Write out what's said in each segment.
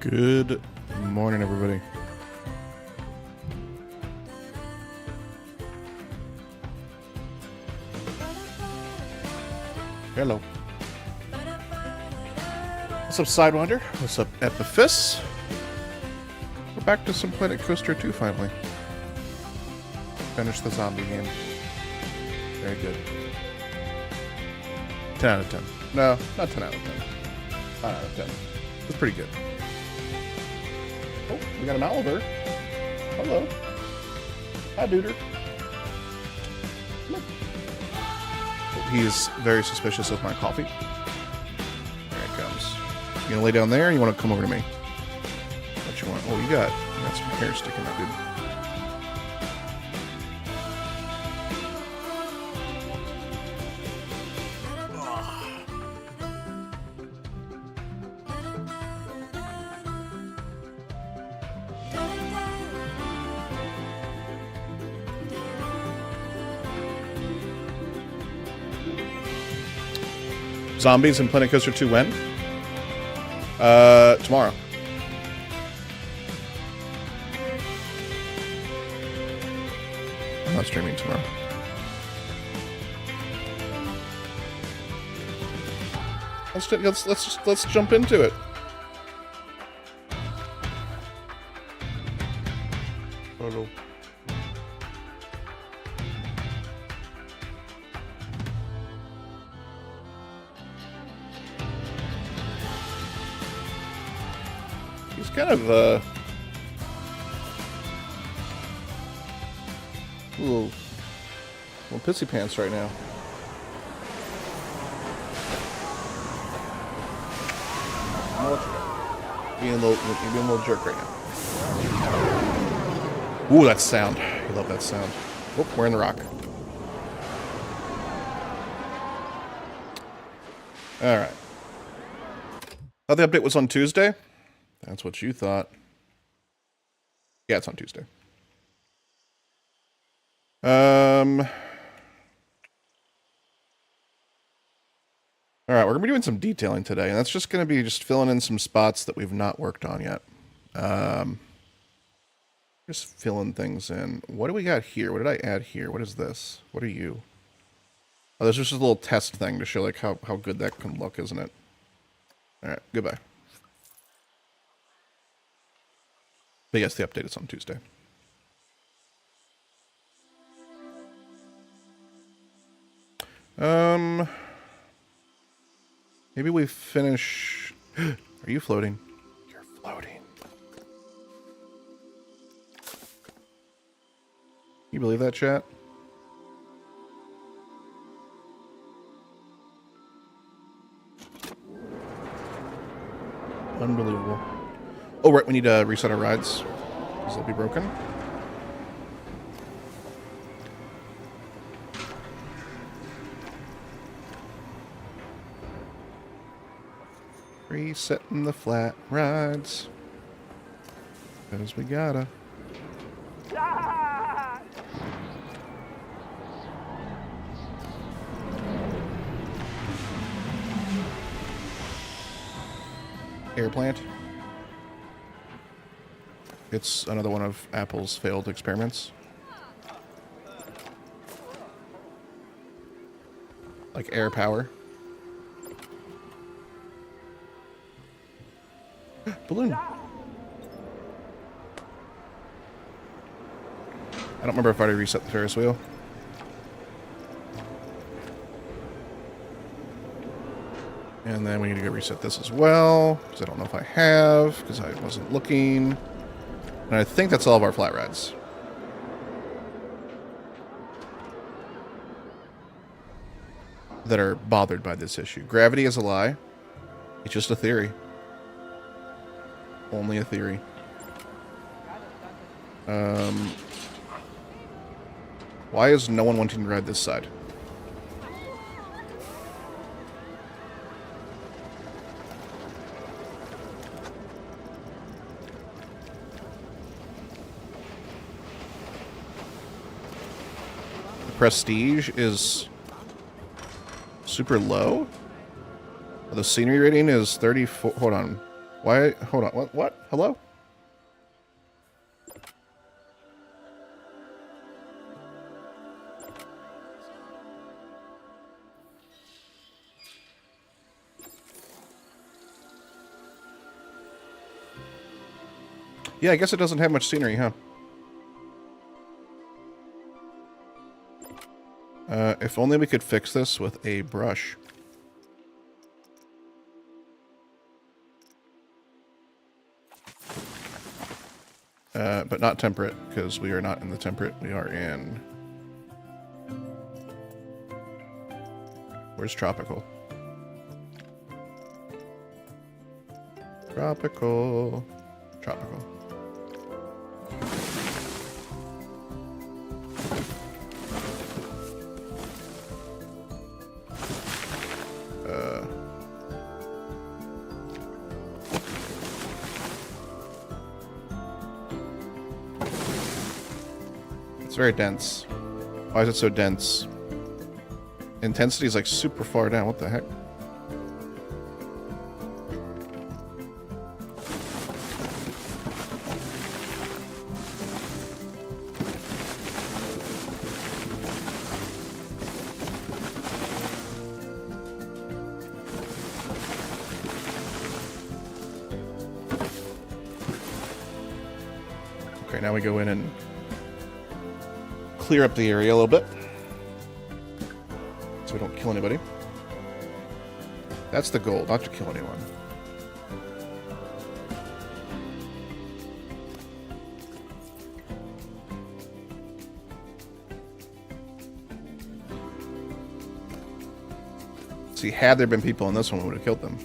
Good morning, everybody. Hello. What's up, Sidewinder? What's up, Epiphys? We're back to some Planet Coaster 2, finally. Finish the zombie game. Very good. 10 out of 10. No, not 10 out of 10. 5 out of 10. It's pretty good. Oh, we got a Malibu. Hello. Hi, Duder. Look. He's very suspicious of my coffee. There it comes. You gonna lay down there, or you want to come over to me? What you want? Oh, you got some hair sticking out, dude. Zombies in Planet Coaster 2 when? Tomorrow. I'm not streaming tomorrow. Let's jump into it. Hello. He's kind of, little pissy pants right now. You're being a little jerk right now. Ooh, that sound. I love that sound. Oh, we're in the rock. Alright. Thought the update was on Tuesday? That's what you thought. Yeah, it's on Tuesday. Alright, we're going to be doing some detailing today, and that's just going to be just filling in some spots that we've not worked on yet. Just filling things in. What do we got here? What did I add here? What is this? What are you? Oh, this is just a little test thing to show like how good that can look, isn't it? Alright, goodbye. But yes, the update is on Tuesday. Maybe we finish... Are you floating? You're floating. You believe that, chat? Unbelievable. Oh, right, we need to reset our rides, because they'll be broken. Resetting the flat rides. Because we gotta. Air plant. It's another one of Apple's failed experiments. Like air power. Balloon. I don't remember if I already reset the Ferris wheel. And then we need to go reset this as well, because I don't know if I have, because I wasn't looking. And I think that's all of our flat rides. That are bothered by this issue. Gravity is a lie. It's just a theory. Only a theory. Why is no one wanting to ride this side? The prestige is super low. The scenery rating is 34. Hold on. Why? Hold on. What? Hello? Yeah, I guess it doesn't have much scenery, huh? If only we could fix this with a brush. But not temperate, because we are not in the temperate. We are in... Where's tropical? Tropical. Tropical. It's very dense. Why is it so dense? Intensity is like super far down. What the heck? Okay, now we go in and clear up the area a little bit so we don't kill anybody. That's the goal, not to kill anyone. See, had there been people in this one, we would have killed them.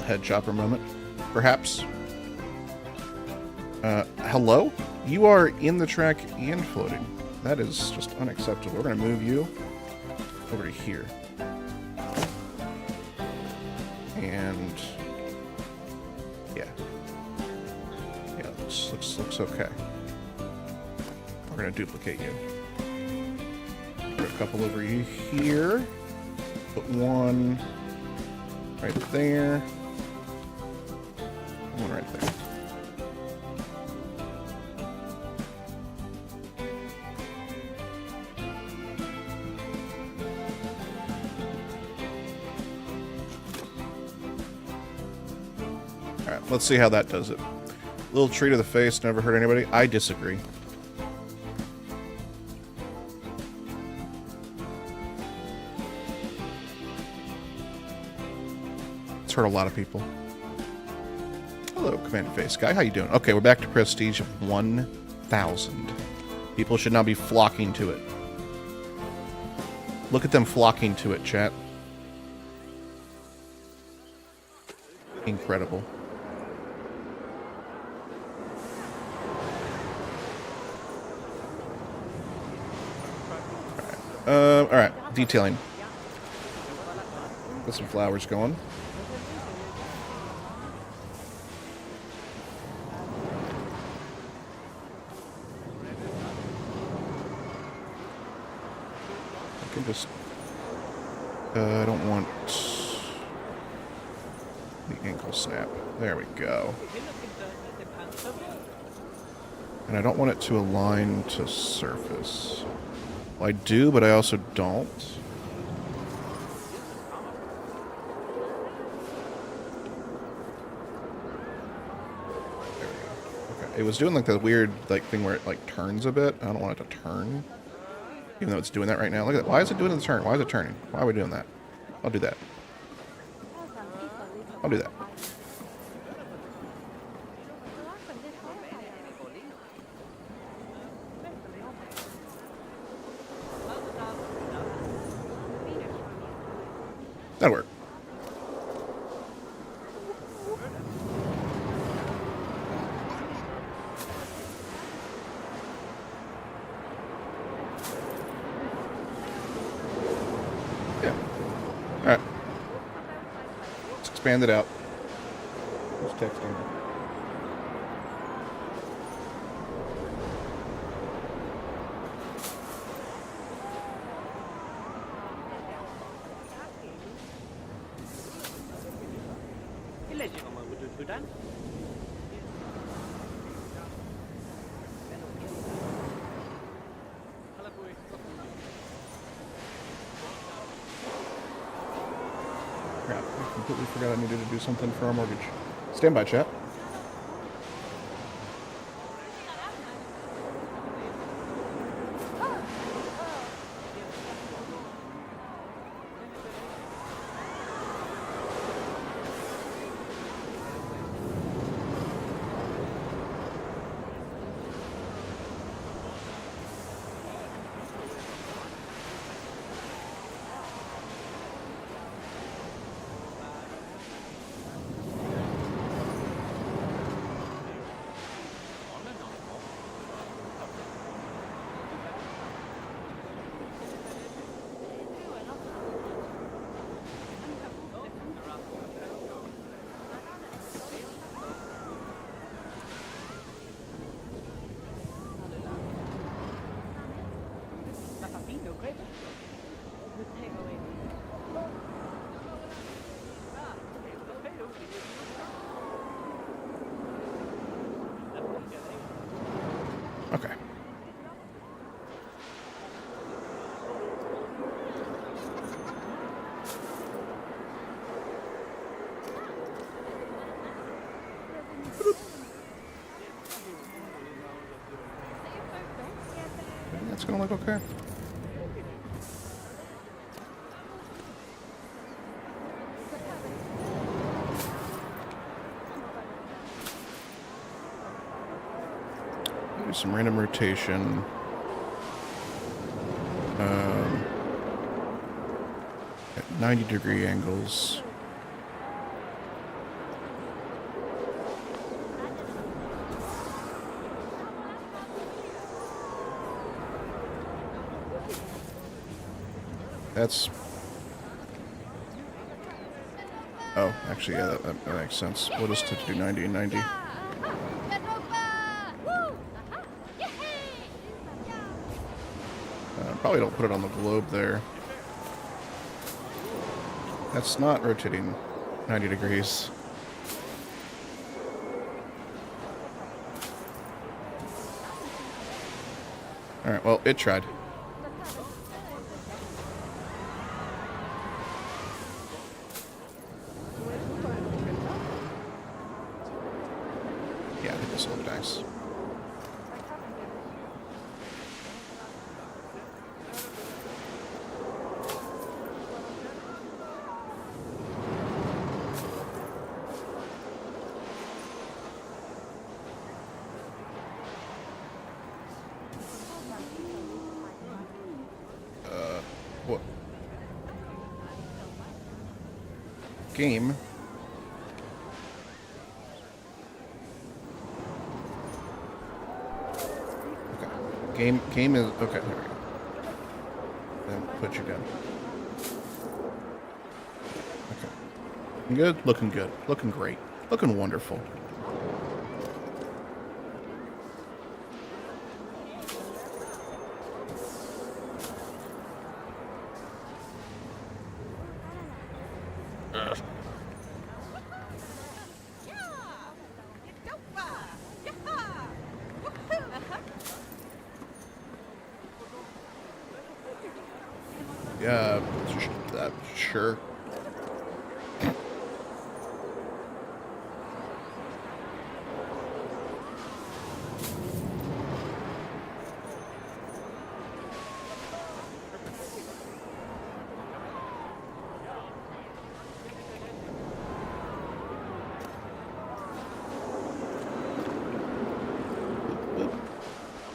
Head chopper moment, perhaps. Hello? You are in the track and floating. That is just unacceptable. We're going to move you over to here. And yeah. Yeah, looks okay. We're going to duplicate you. Put a couple over here. Put one right there. One right there. Alright, let's see how that does it. Little tree to the face, never hurt anybody. I disagree. It's hurt a lot of people. Hello, Commander Face Guy. How you doing? Okay, we're back to prestige of 1,000. People should now be flocking to it. Look at them flocking to it, chat. Incredible. Alright, detailing. Got some flowers going. I can just... I don't want the ankle snap. There we go. And I don't want it to align to surface. Well, I do, but I also don't. There we go. Okay. It was doing like the weird thing where it like turns a bit. I don't want it to turn. Even though it's doing that right now. Look at that. Why is it doing the turn? Why is it turning? Why are we doing that? I'll do that. I'll do that. That'll work. Yeah. Alright. expand it out. Who's texting? Crap, I completely forgot I needed to do something for our mortgage. Stand by, chat. Okay. That's gonna look okay. Do some random rotation. At 90-degree angles. That's... Oh, actually, yeah, that makes sense. What is to do 90 and 90? Probably don't put it on the globe there. That's not rotating 90 degrees. Alright, well, it tried. Yeah, I think this will be nice. What? Game? Okay. Game is... Okay, there we go. Then put you down. Okay. Good? Looking good. Looking great. Looking wonderful. Yeah, sure.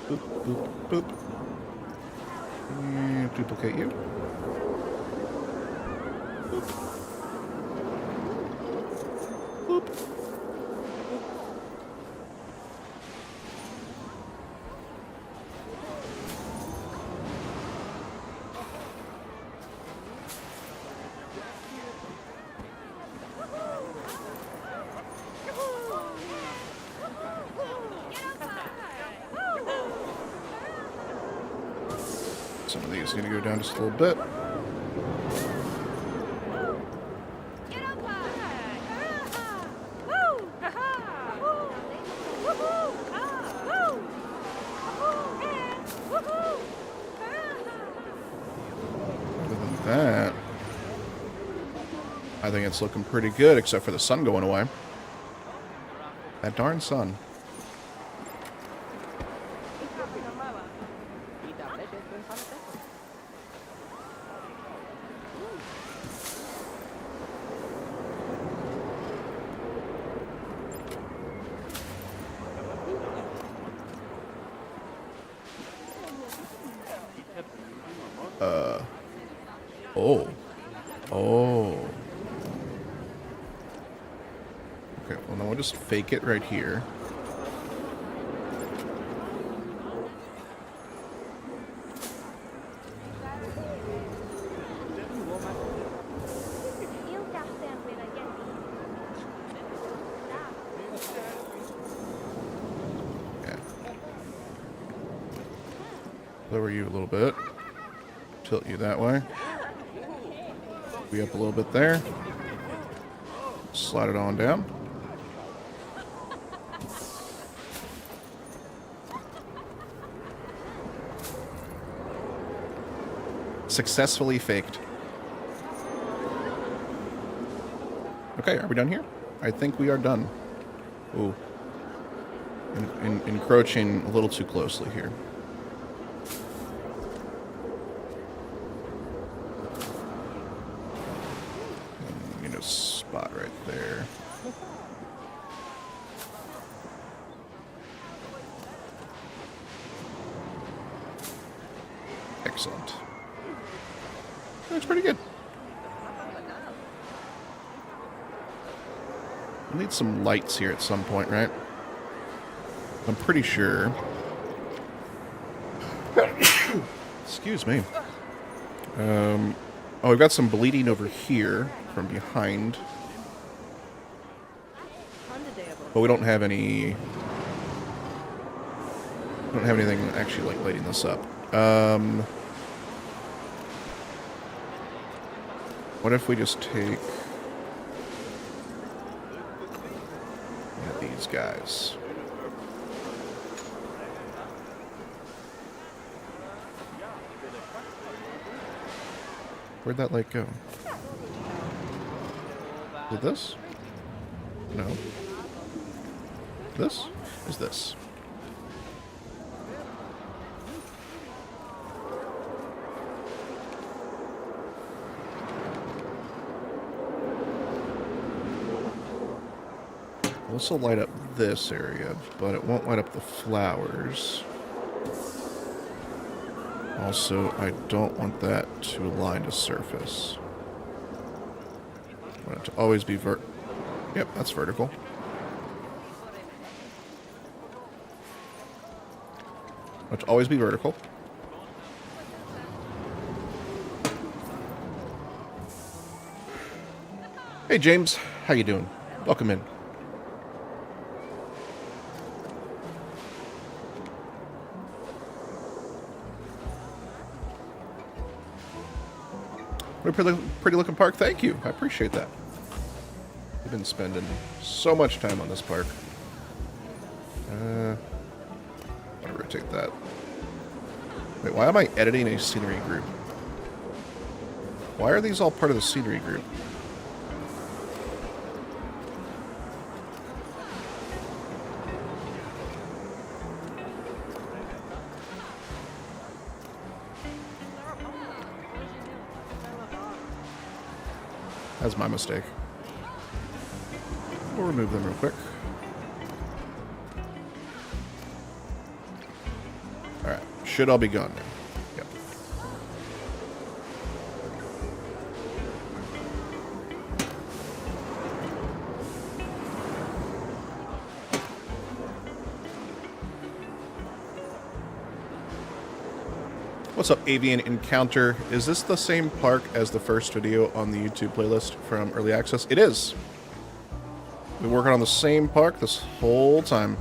Boop, boop, boop. And duplicate you. Boop. Boop. these need to go down just a little bit. Other than that, I think it's looking pretty good, except for the sun going away. That darn sun. Oh. Oh. Okay, well, now we'll just fake it right here. Yeah. Lower you a little bit. Tilt you that way. Be up a little bit there. Slide it on down. Successfully faked. Okay, are we done here? I think we are done. Ooh. Encroaching a little too closely here. Spot right there. Excellent. That's pretty good. We'll need some lights here at some point, right? I'm pretty sure. Excuse me. Oh, we've got some bleeding over here from behind. But we don't have any... We don't have anything actually like lighting this up. What if we just take one of these guys? Where'd that light go? Is it this? No. This? Is this? This will light up this area, but it won't light up the flowers. Also, I don't want that to align to surface. I want it to always be Yep, that's vertical. I want it to always be vertical. Hey James, how you doing? Welcome in. What a pretty looking park. Thank you. I appreciate that. I've been spending so much time on this park. I'm gonna rotate that. Wait, why am I editing a scenery group? Why are these all part of the scenery group? That's my mistake. We'll remove them real quick. Alright, should all be gone now. Yep. What's up, Avian Encounter? Is this the same park as the first video on the YouTube playlist from Early Access? It is. Been working on the same park this whole time.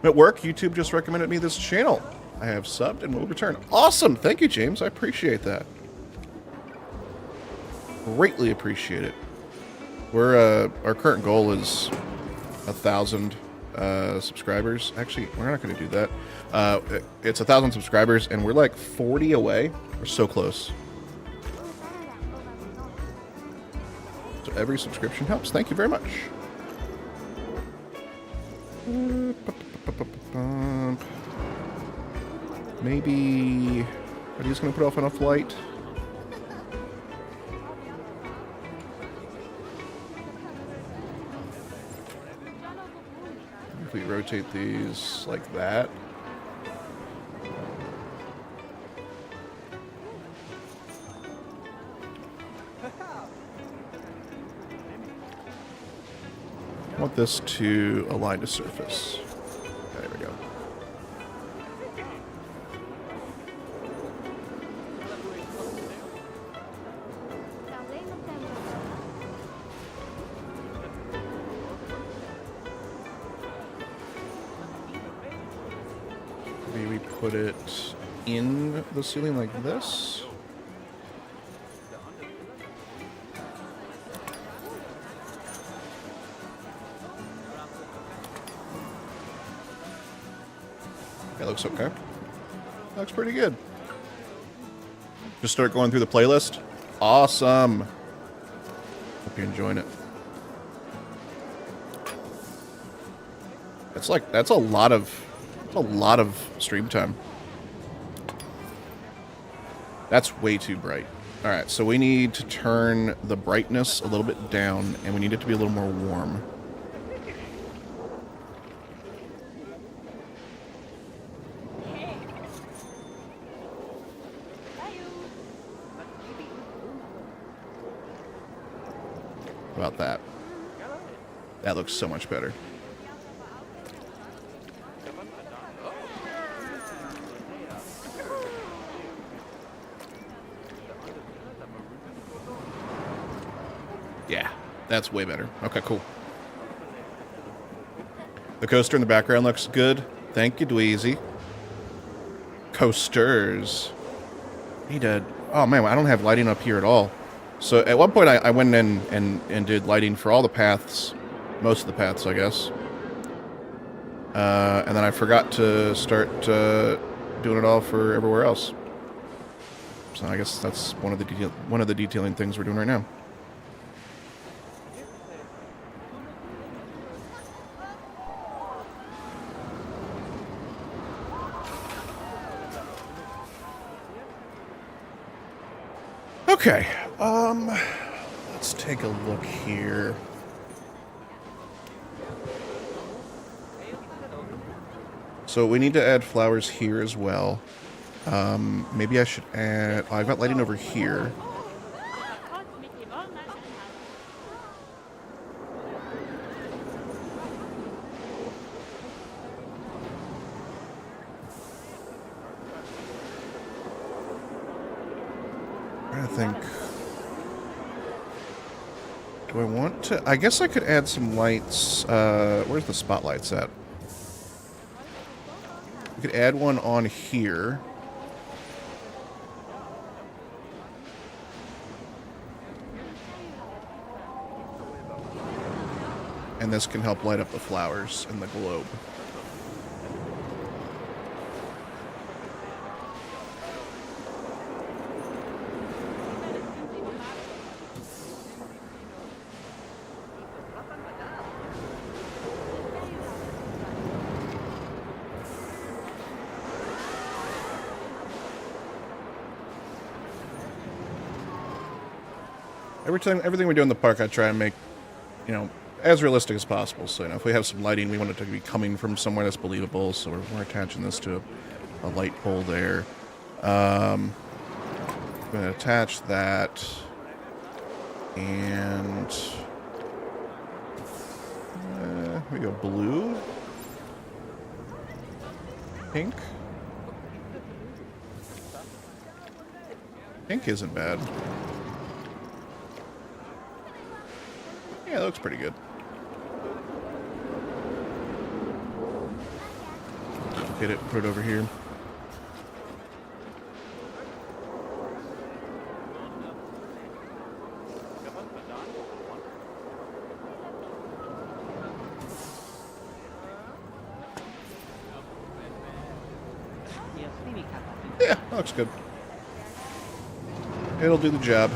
At work, YouTube just recommended me this channel. I have subbed and will return. Awesome! Thank you, James. I appreciate that. Greatly appreciate it. We're our current goal is 1,000 subscribers. Actually, we're not going to do that. It's 1,000 subscribers, and we're like 40 away. We're so close. So every subscription helps. Thank you very much. Maybe... Are you just going to put off on a flight? If we rotate these like that. I want this to align to surface. There we go. Maybe we put it in the ceiling like this. That looks okay. Looks pretty good. Just start going through the playlist. Awesome. Hope you're enjoying it. That's a lot of stream time. That's way too bright. All right, so we need to turn the brightness a little bit down, and we need it to be a little more warm. About that. That looks so much better. Yeah, that's way better. Okay, cool. The coaster in the background looks good. Thank you, Dweezy. Coasters. He did. Oh man, I don't have lighting up here at all. So at one point I went in and did lighting for all the paths. Most of the paths, I guess. And then I forgot to start doing it all for everywhere else. So I guess that's one of the detailing things we're doing right now. Okay, let's take a look here. So we need to add flowers here as well. Maybe I should add... Oh, I've got lighting over here. I think... Do I want to... I guess I could add some lights... where's the spotlights at? We could add one on here. And this can help light up the flowers and the globe. Everything we do in the park, I try and make, as realistic as possible. So, if we have some lighting, we want it to be coming from somewhere that's believable. So we're attaching this to a light pole there. I'm going to attach that, and we go blue, pink. Pink isn't bad. Yeah, that looks pretty good. get it and put it over here. Yeah, that looks good. It'll do the job.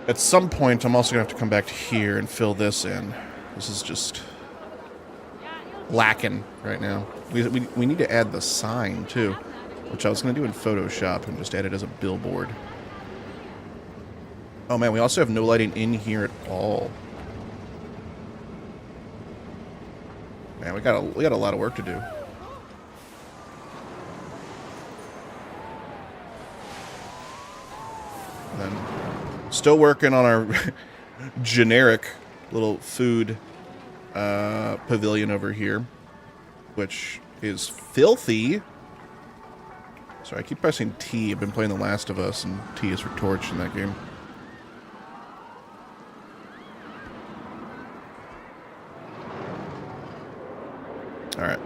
At some point, I'm also going to have to come back to here and fill this in. This is just lacking right now. We need to add the sign, too, which I was going to do in Photoshop and just add it as a billboard. Oh, man, we also have no lighting in here at all. Man, we got a lot of work to do. And then still working on our generic little food pavilion over here, which is filthy. Sorry, I keep pressing T. I've been playing The Last of Us, and T is for torch in that game. Alright.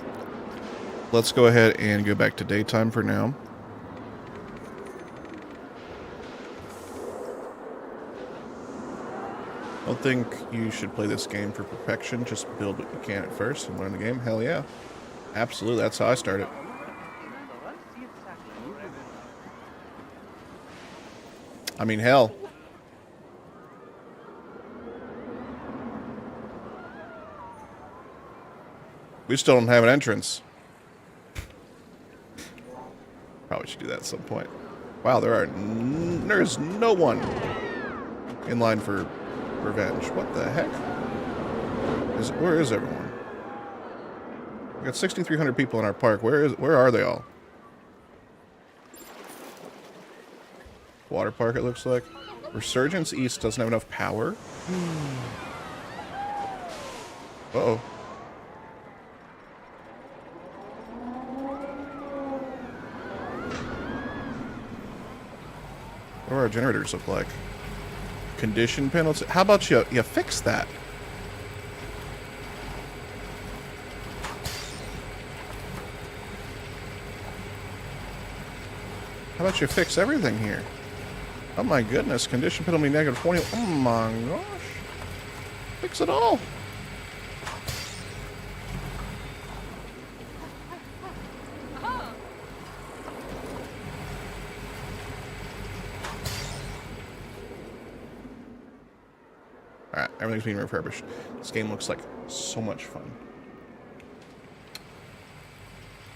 Let's go ahead and go back to daytime for now. I don't think you should play this game for perfection. Just build what you can at first and learn the game. Hell yeah. Absolutely, that's how I started. I mean, hell. We still don't have an entrance. Probably should do that at some point. Wow, there's no one in line for revenge. What the heck? Where is everyone? We got 6,300 people in our park. Where are they all? Water park, it looks like. Resurgence East doesn't have enough power. Uh-oh. What do our generators look like? Condition penalty. How about you fix that? How about you fix everything here? Oh my goodness, condition penalty negative 20. Oh my gosh. Fix it all. Alright, everything's being refurbished. This game looks like so much fun.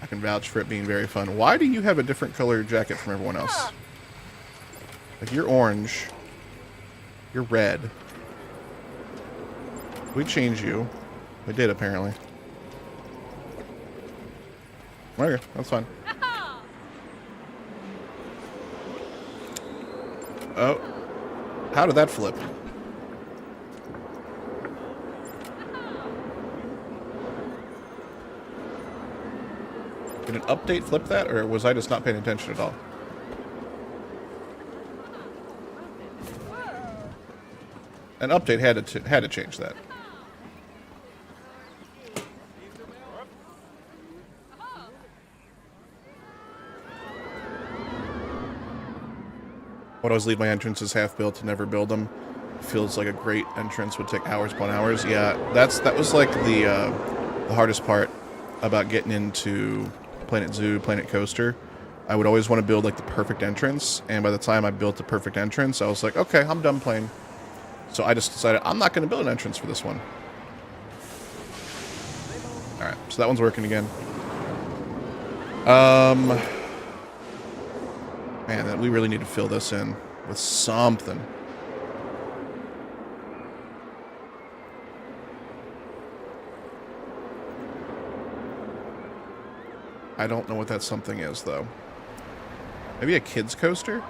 I can vouch for it being very fun. Why do you have a different color jacket from everyone else? Like, you're orange. You're red. We changed you. We did, apparently. Okay, that's fine. Oh. How did that flip? Did an update flip that, or was I just not paying attention at all? An update had to change that. Would always leave my entrances half built and never build them. Feels like a great entrance would take hours upon hours. Yeah, that was like the hardest part about getting into Planet Zoo, Planet Coaster. I would always want to build like the perfect entrance, and by the time I built the perfect entrance, I was like, okay, I'm done playing. So I just decided I'm not going to build an entrance for this one. Alright, so that one's working again. Man, we really need to fill this in with something. I don't know what that something is, though. Maybe a kid's coaster?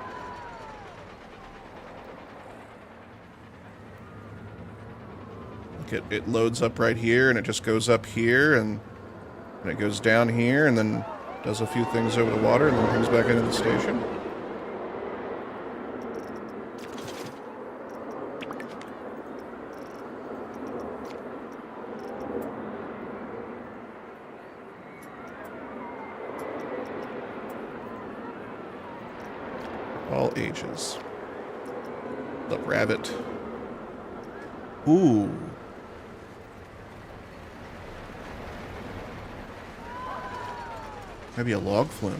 Look, it loads up right here, and it just goes up here, and it goes down here, and then Does a few things over the water and then comes back into the station. All ages. The rabbit. Ooh. Maybe a log flume.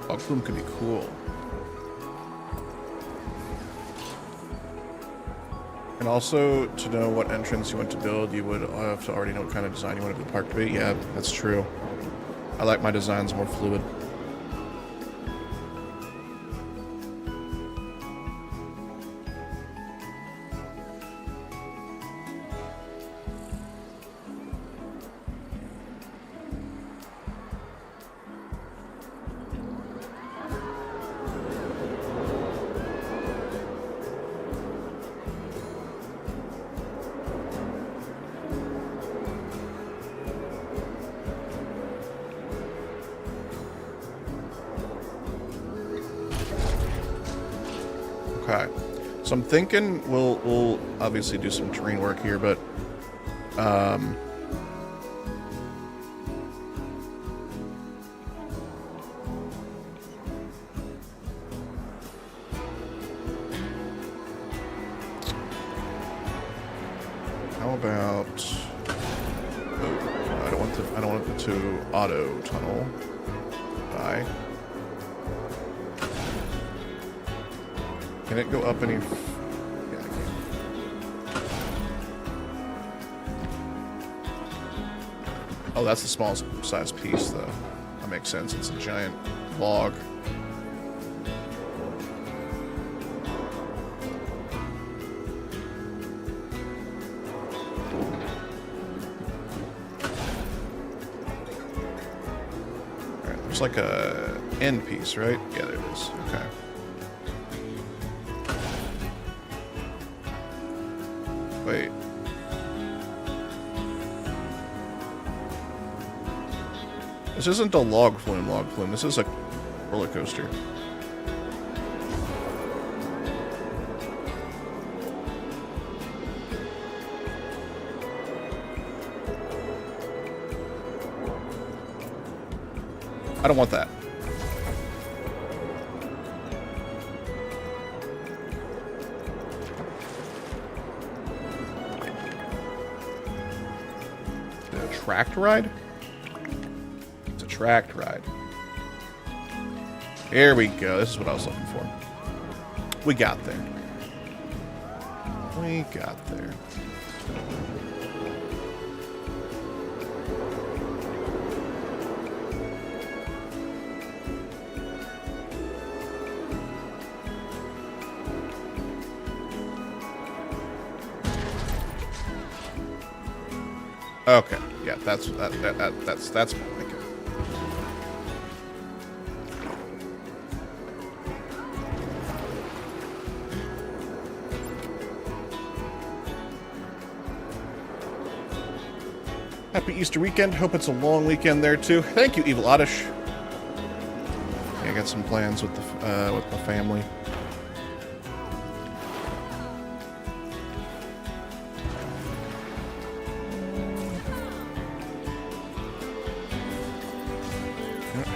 Log flume could be cool. And also, to know what entrance you want to build, you would have to already know what kind of design you want the park to be. Yeah, that's true. I like my designs more fluid. Okay, so I'm thinking we'll obviously do some terrain work here, but how about? Oh, I don't want the to auto tunnel. Bye. Can it go up any? Yeah, I can. Oh, that's the smallest size piece, though. That makes sense. It's a giant log. Alright, there's like a end piece, right? Yeah, there it is. Okay. Wait. This isn't a log flume. This is a roller coaster. I don't want that. Tracked ride? It's a tracked ride. Here we go. This is what I was looking for. We got there. We got there. Okay. Yeah, that's my thinking. Happy Easter weekend. Hope it's a long weekend there too. Thank you, Evil Oddish. Yeah, I got some plans with my family.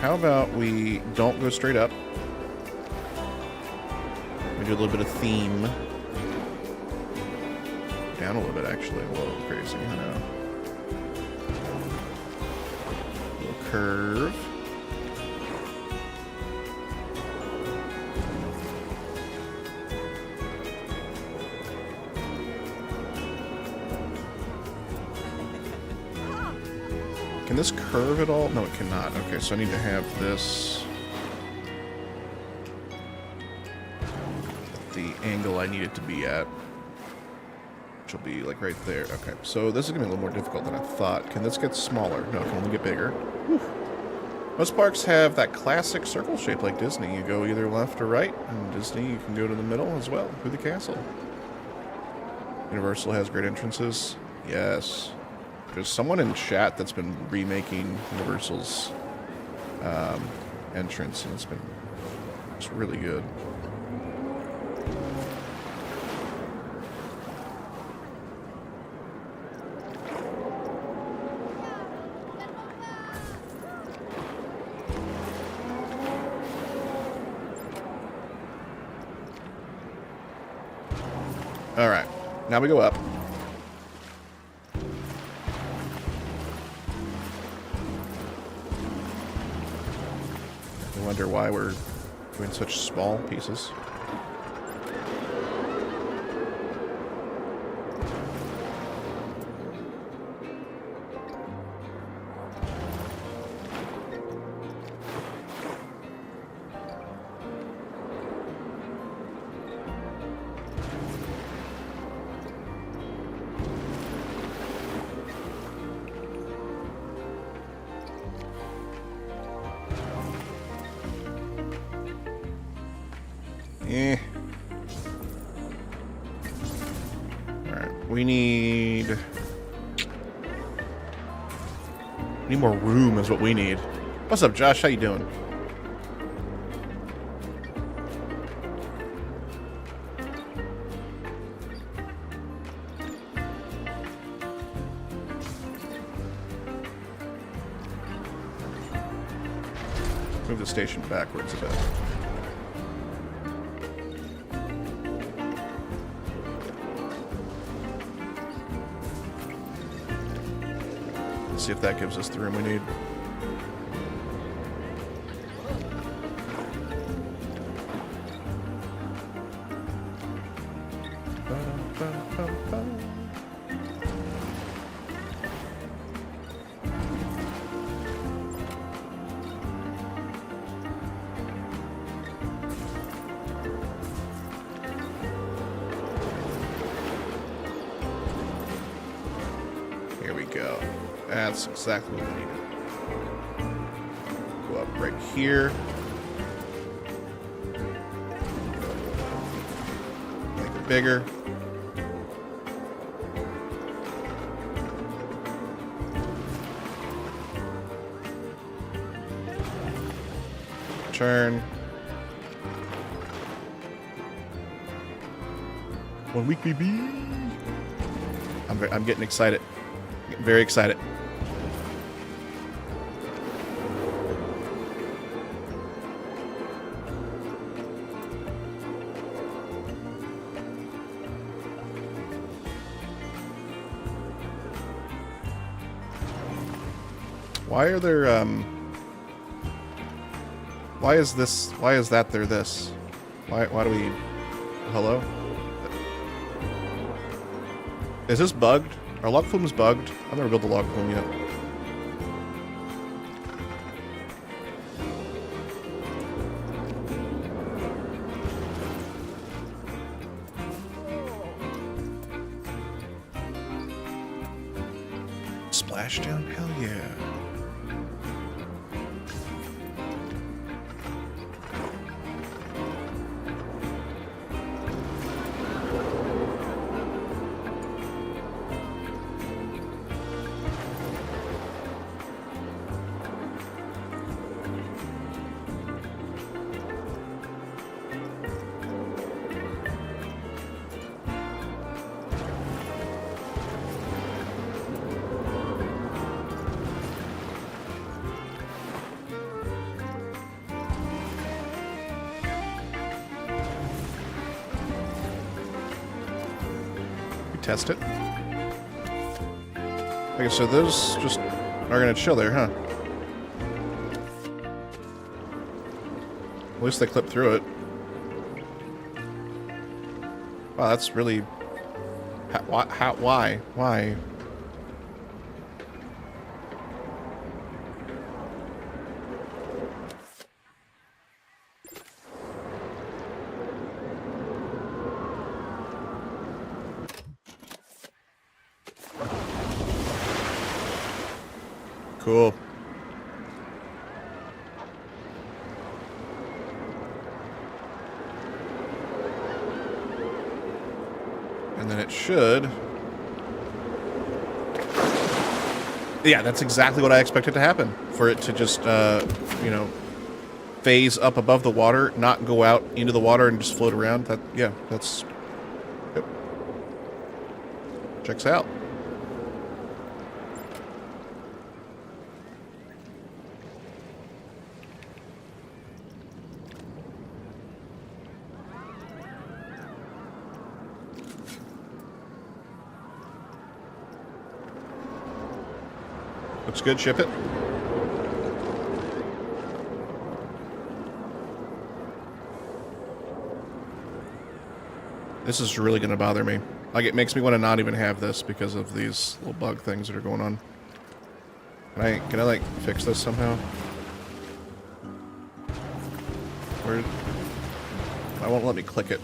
How about we don't go straight up? We do a little bit of theme. Down a little bit, actually. A little crazy, I know. Look. curve. Can this curve at all? No, it cannot. Okay, so I need to have this at the angle I need it to be at. Which will be like right there. Okay, so this is going to be a little more difficult than I thought. Can this get smaller? No, it can only get bigger. Whew. Most parks have that classic circle shape like Disney. You go either left or right. And Disney, you can go to the middle as well, through the castle. Universal has great entrances. Yes. There's someone in chat that's been remaking Universal's entrance, and it's really good. All right, now we go up. I wonder why we're doing such small pieces. Alright, we need more room is what we need. What's up, Josh? How you doing? Move the station backwards a bit. See if that gives us the room we need. Here we go. That's exactly what we needed. Go up right here. Make it bigger. Turn. 1 week, baby. I'm getting excited. Getting very excited. Why are there, why is that there this? Why do we, hello? Is this bugged? Are log flumes bugged? I've never built a log flume yet. Splashdown? Hell yeah. Test it. Okay, so those just are gonna chill there, huh? At least they clipped through it. Wow, that's really... Why? Why? Cool. And then it should... Yeah, that's exactly what I expected to happen. For it to just, you know, phase up above the water, not go out into the water and just float around. That, yeah, that's... Yep. Checks out. Looks good, ship it. This is really going to bother me. Like, it makes me want to not even have this because of these little bug things that are going on. Can I like, fix this somehow? Where... I won't let me click it.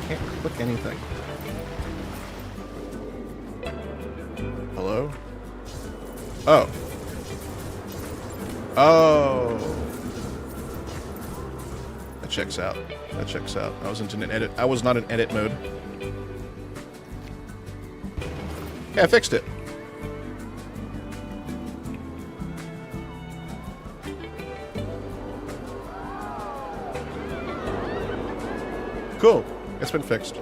Can't click anything. Hello? Oh. Oh. That checks out. That checks out. I wasn't in an edit. I was not in edit mode. Yeah, I fixed it. Cool. It's been fixed.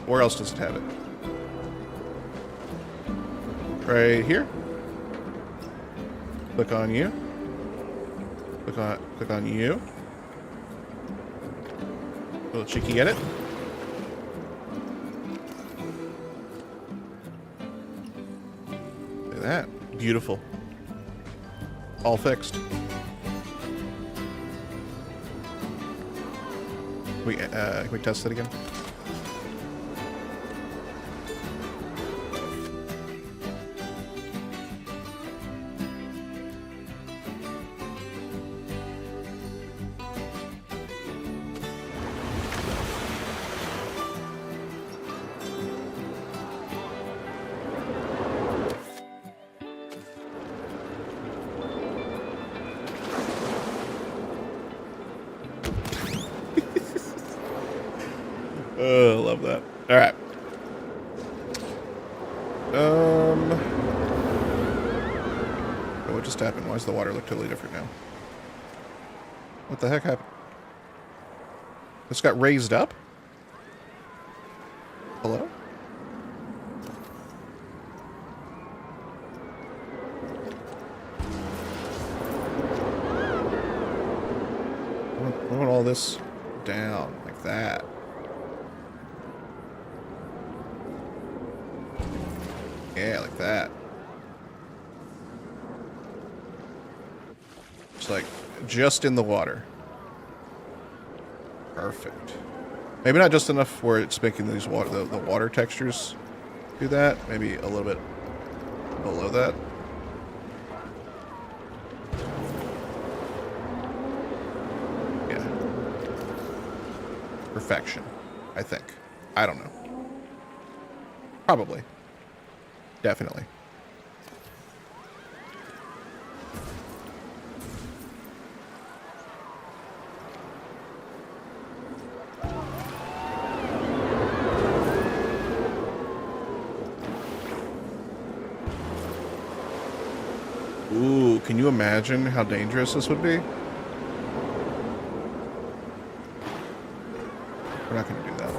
Where else does it have it? Right here. Click on you. Click on you. Little cheeky edit. Look at that. Beautiful. All fixed. Can we test it again? Oh, I love that. All right. Oh, what just happened? Why does the water look totally different now? What the heck happened? This got raised up? Hello? I want all this down like that. Yeah, like that. It's like just in the water. Perfect. Maybe not just enough where it's making these the water textures do that. Maybe a little bit below that. Yeah. Perfection, I think. I don't know. Probably. Definitely. Ooh, can you imagine how dangerous this would be? We're not going to do that.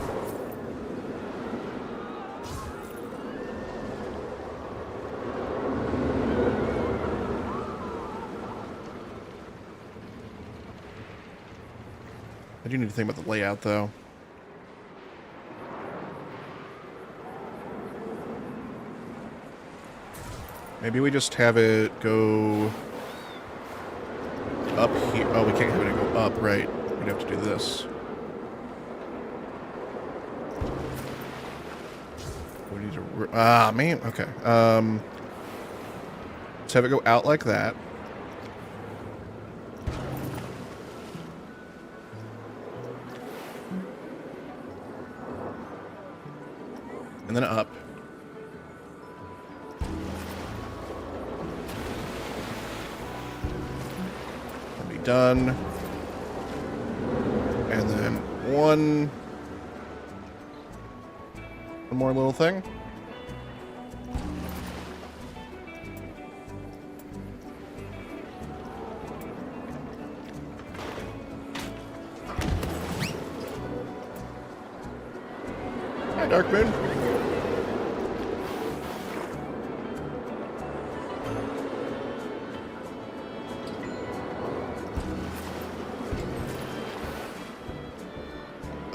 I do need to think about the layout, though. Maybe we just have it go up here. Oh, we can't have it go up, right? We'd have to do this. We need to... Ah, man. Okay. Let's have it go out like that. And then up. And be done. And then one more little thing. Hi, Dark Moon.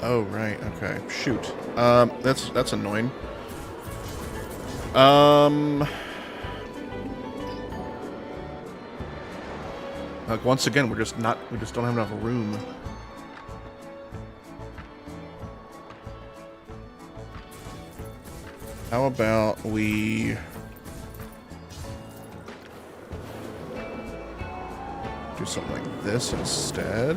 Oh, right. Okay. Shoot. That's annoying. Like once again, we just don't have enough room. How about we do something like this instead?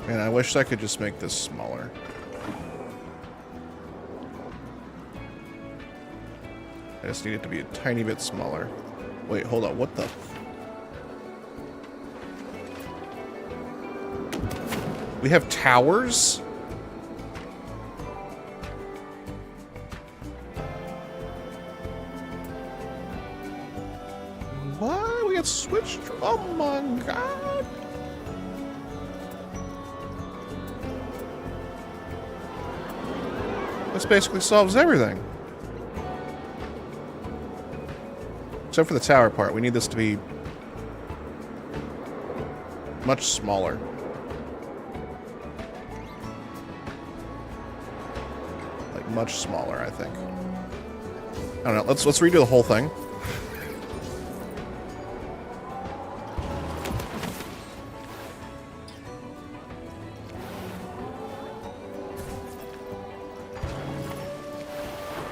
And I wish I could just make this smaller. I just need it to be a tiny bit smaller. Wait, hold on. What the? We have towers? What? We got switched? Oh my god. This basically solves everything. Except for the tower part. We need this to be much smaller. Like much smaller, I think. I don't know. Let's redo the whole thing.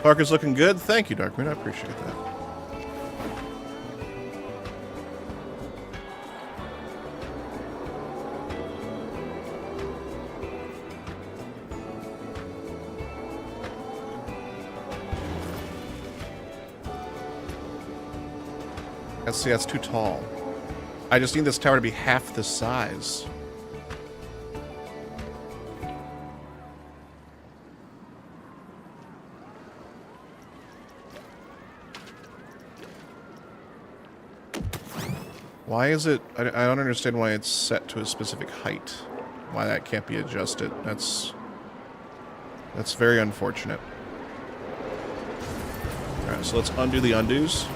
Parker's looking good. Thank you, Darkmoon. I appreciate that. See, that's too tall. I just need this tower to be half the size. Why is it... I don't understand why it's set to a specific height. Why that can't be adjusted. That's very unfortunate. Alright, so let's undo the undos.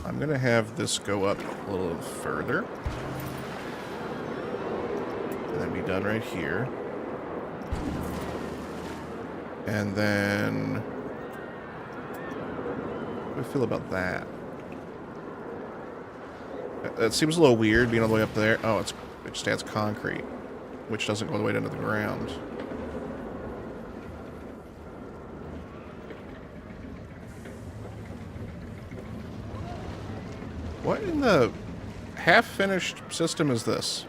I'm going to have this go up a little further. And then be done right here. And then... How do I feel about that? That seems a little weird, being all the way up there. Oh, it just adds concrete, which doesn't go all the way down to the ground. What in the half-finished system is this?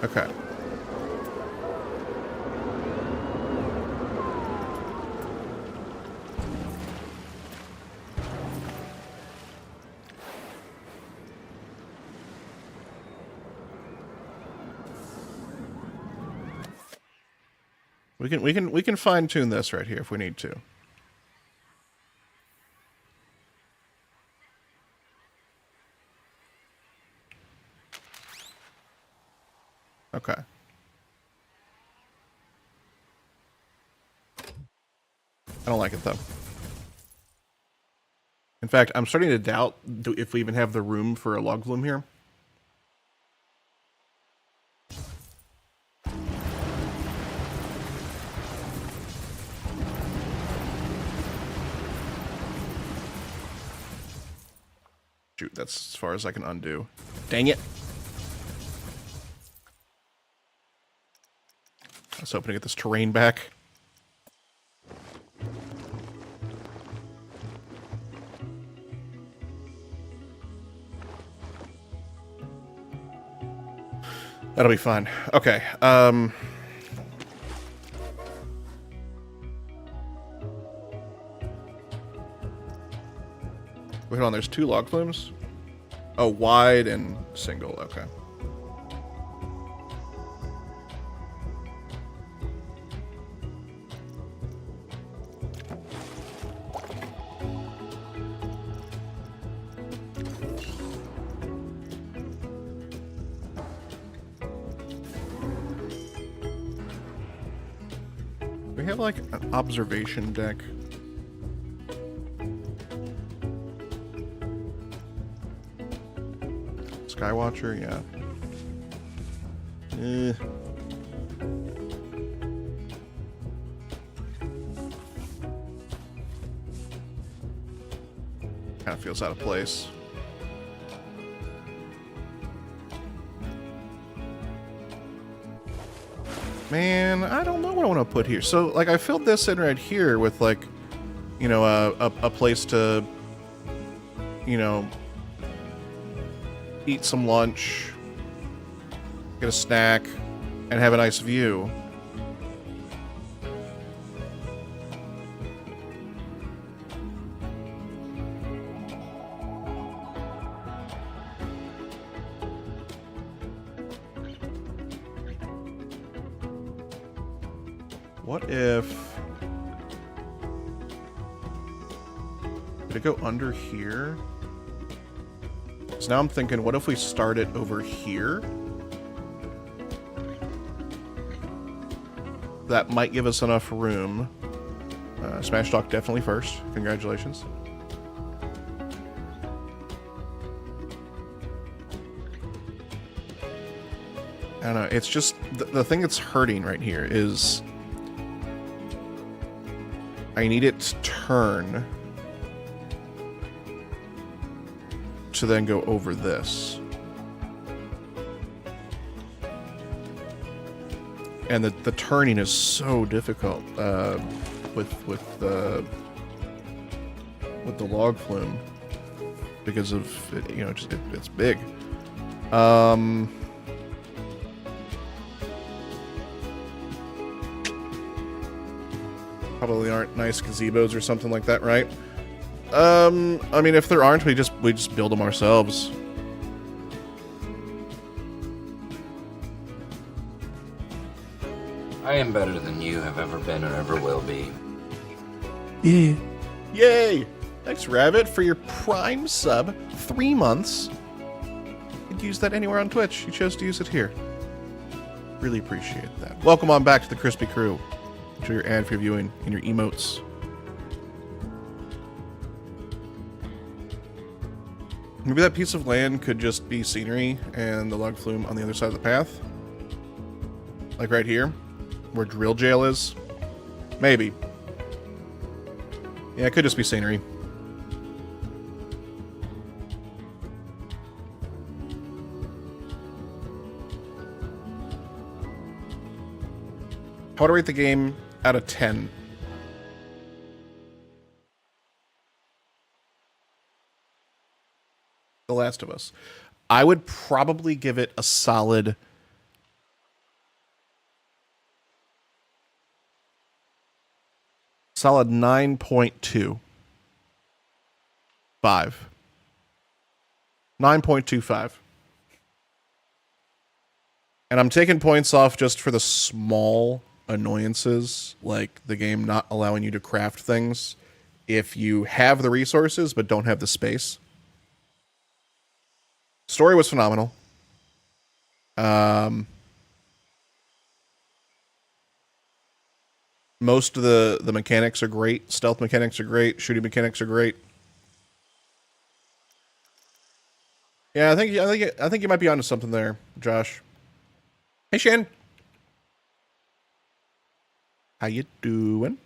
Okay. We can fine tune this right here if we need to. Okay. I don't like it though. In fact, I'm starting to doubt if we even have the room for a log flume here. Shoot, that's as far as I can undo. Dang it. I was hoping to get this terrain back. That'll be fine. Okay. Wait, hold on. There's 2 log flumes? Oh, wide and single. Okay. We have like an observation deck. Skywatcher, yeah. Kind of feels out of place. Man, I don't know what I want to put here. So, like, I filled this in right here with, like, you know, a place to, you know, eat some lunch, get a snack, and have a nice view. What if... Did it go under here? So now I'm thinking, what if we start it over here? That might give us enough room. Smash Talk definitely first. Congratulations. I don't know. It's just... The thing that's hurting right here is... I need it to turn to then go over this. And the turning is so difficult with the log flume because of it, you know, just it's big. Probably aren't nice gazebos or something like that, right? I mean, if there aren't, we just build them ourselves. I am better than you have ever been or ever will be. Yeah. Yay! Thanks, Rabbit, for your Prime sub. 3 months. You could use that anywhere on Twitch. You chose to use it here. Really appreciate that. Welcome on back to the Crispy Crew. Enjoy your ad-free viewing and your emotes. Maybe that piece of land could just be scenery and the log flume on the other side of the path. Like right here, where Drill Jail is. Maybe. Yeah, it could just be scenery. How would I rate the game out of 10? The Last of Us. I would probably give it a solid Solid 9.2. 5. 9.25. And I'm taking points off just for the small annoyances, like the game not allowing you to craft things if you have the resources but don't have the space. Story was phenomenal. Most of the mechanics are great. Stealth mechanics are great. Shooting mechanics are great. Yeah, I think you might be onto something there, Josh. Hey, Shane. How you doing?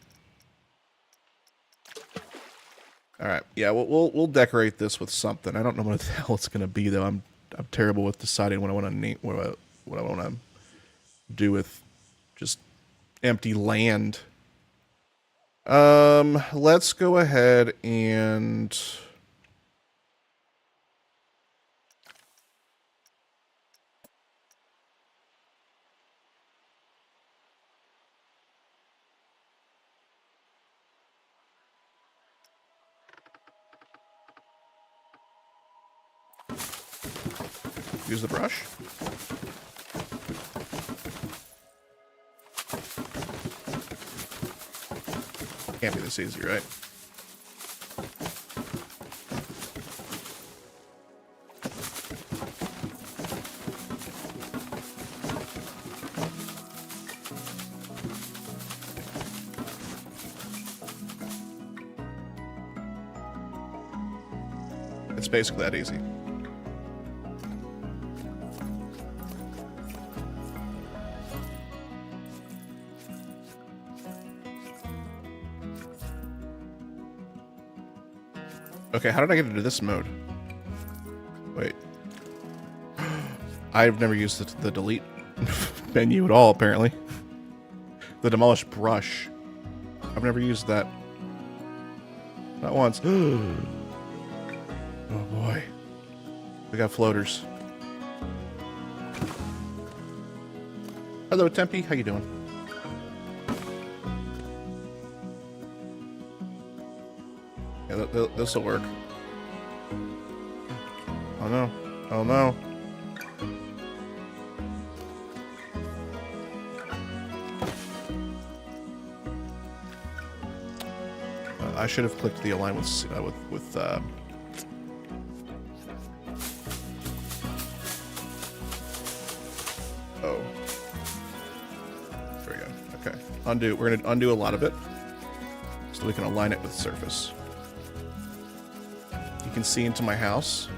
All right. Yeah, we'll decorate this with something. I don't know what the hell it's gonna be though. I'm terrible with deciding what I want to name, what I want to do with just empty land. Let's go ahead and use the brush. Can't be this easy, right? It's basically that easy. Okay, how did I get into this mode? Wait. I've never used the delete menu at all, apparently. The demolish brush. I've never used that. Not once. Oh boy. We got floaters. Hello, Tempe. How you doing? Yeah, this'll work. Oh no. Oh no. I should have clicked the align with oh. There we go. Okay. Undo. We're gonna undo a lot of it so we can align it with the surface. You can see into my house.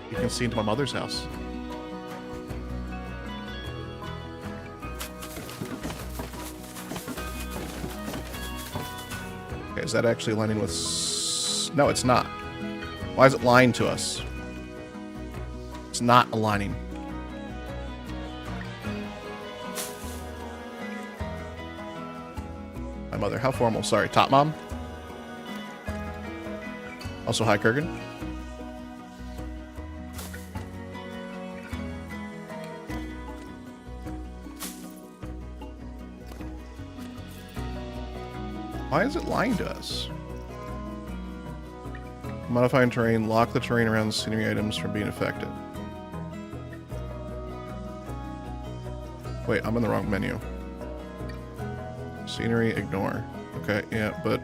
You can see into my mother's house. Okay, is that actually aligning with... No, it's not. Why is it lying to us? It's not aligning. My mother. How formal. Sorry. Top Mom. Also, hi, Kurgan. Why is it lying to us? Modifying terrain. Lock the terrain around the scenery items from being affected. Wait, I'm in the wrong menu. Scenery, ignore. Okay, yeah, but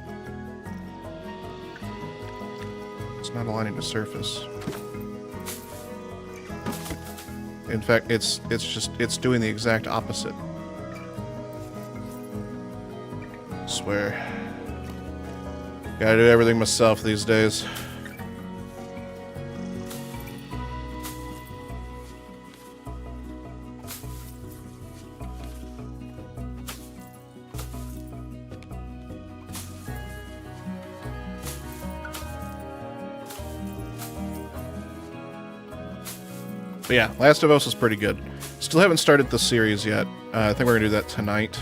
it's not aligning to surface. In fact, it's doing the exact opposite. I swear. Gotta do everything myself these days. But yeah, Last of Us was pretty good. Still haven't started the series yet. I think we're gonna do that tonight.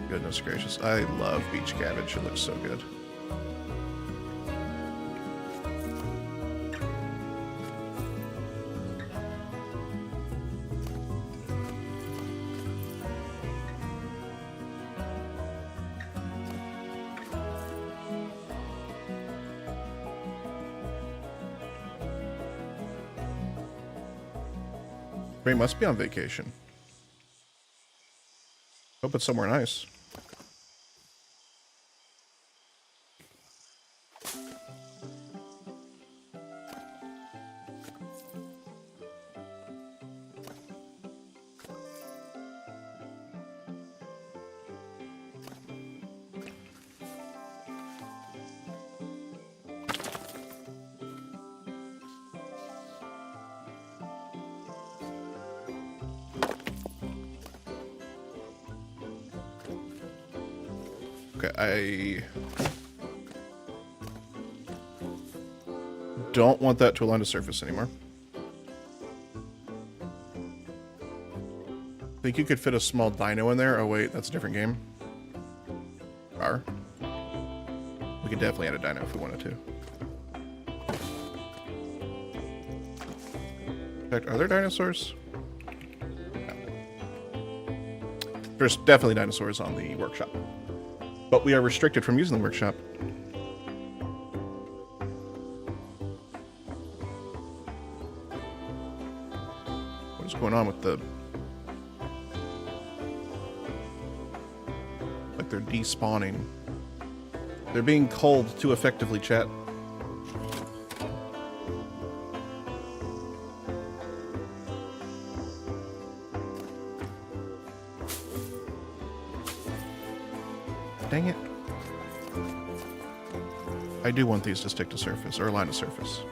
Goodness gracious. I love beach cabbage. It looks so good. Ray must be on vacation. Hope it's somewhere nice. I don't want that to align to surface anymore. I think you could fit a small dino in there. Oh wait, that's a different game. We could definitely add a dino if we wanted to. In fact, are there dinosaurs? No. There's definitely dinosaurs on the workshop. But we are restricted from using the workshop. What is going on with the... Like they're despawning. They're being culled too effectively, chat. Dang it. I do want these to stick to surface, or align to surface.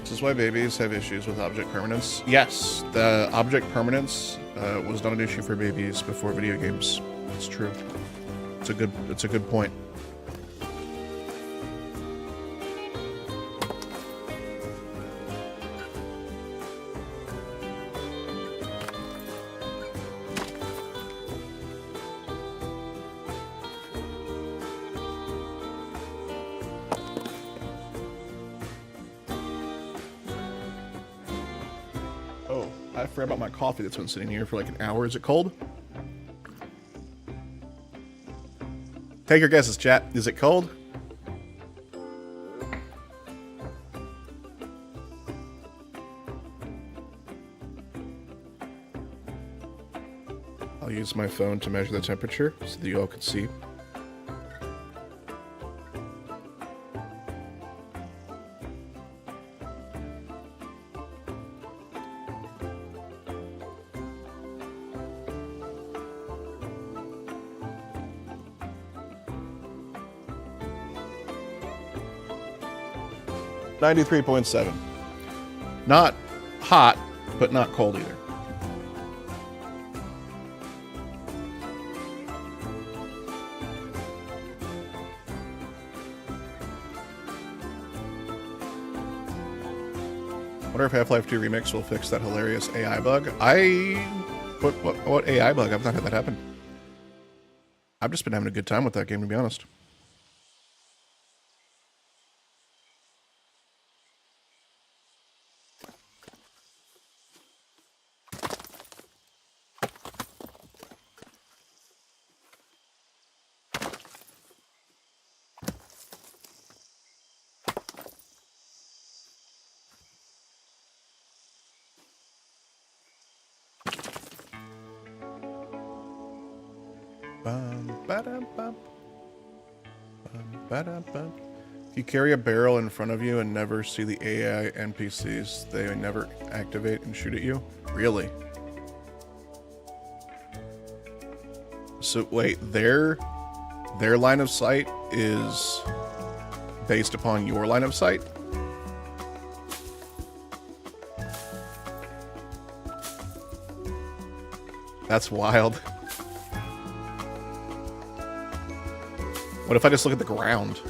This is why babies have issues with object permanence. Yes, the object permanence was not an issue for babies before video games. It's true. It's a good point. I forgot about my coffee that's been sitting here for like an hour. Is it cold? Take your guesses, chat. Is it cold? I'll use my phone to measure the temperature so that you all can see. .7. Not hot, but not cold either. Wonder if Half-Life 2 Remix will fix that hilarious AI bug. What AI bug? I've not had that happen. I've just been having a good time with that game, to be honest. If you carry a barrel in front of you and never see the AI NPCs, they never activate and shoot at you? Really? So wait, their line of sight is based upon your line of sight? That's wild. What if I just look at the ground?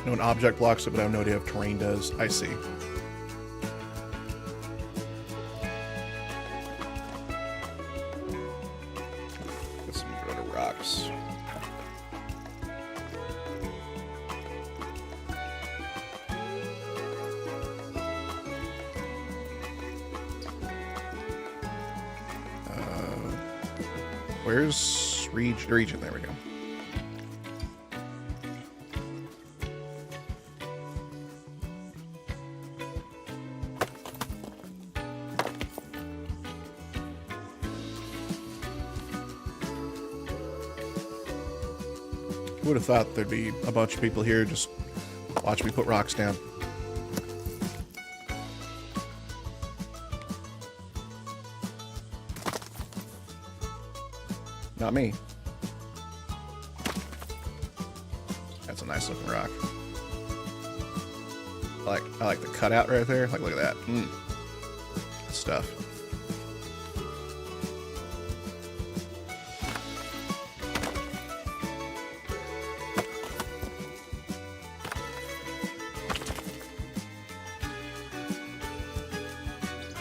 I know an object blocks it, but I have no idea if terrain does. I see. Get some other rocks. Where's region? There we go. Who would have thought there'd be a bunch of people here just watch me put rocks down? Not me. That's a nice looking rock. I like the cutout right there. Like, look at that. Good stuff.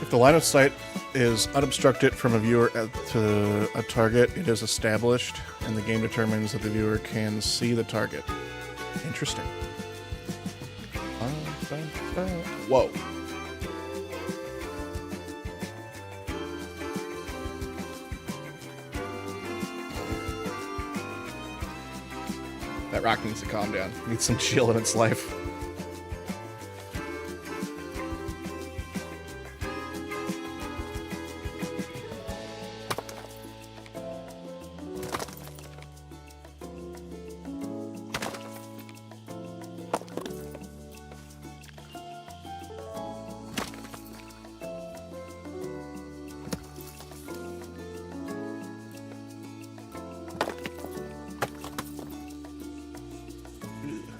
If the line of sight is unobstructed from a viewer to a target, it is established, and the game determines that the viewer can see the target. Interesting. Whoa. That rock needs to calm down. It needs some chill in its life.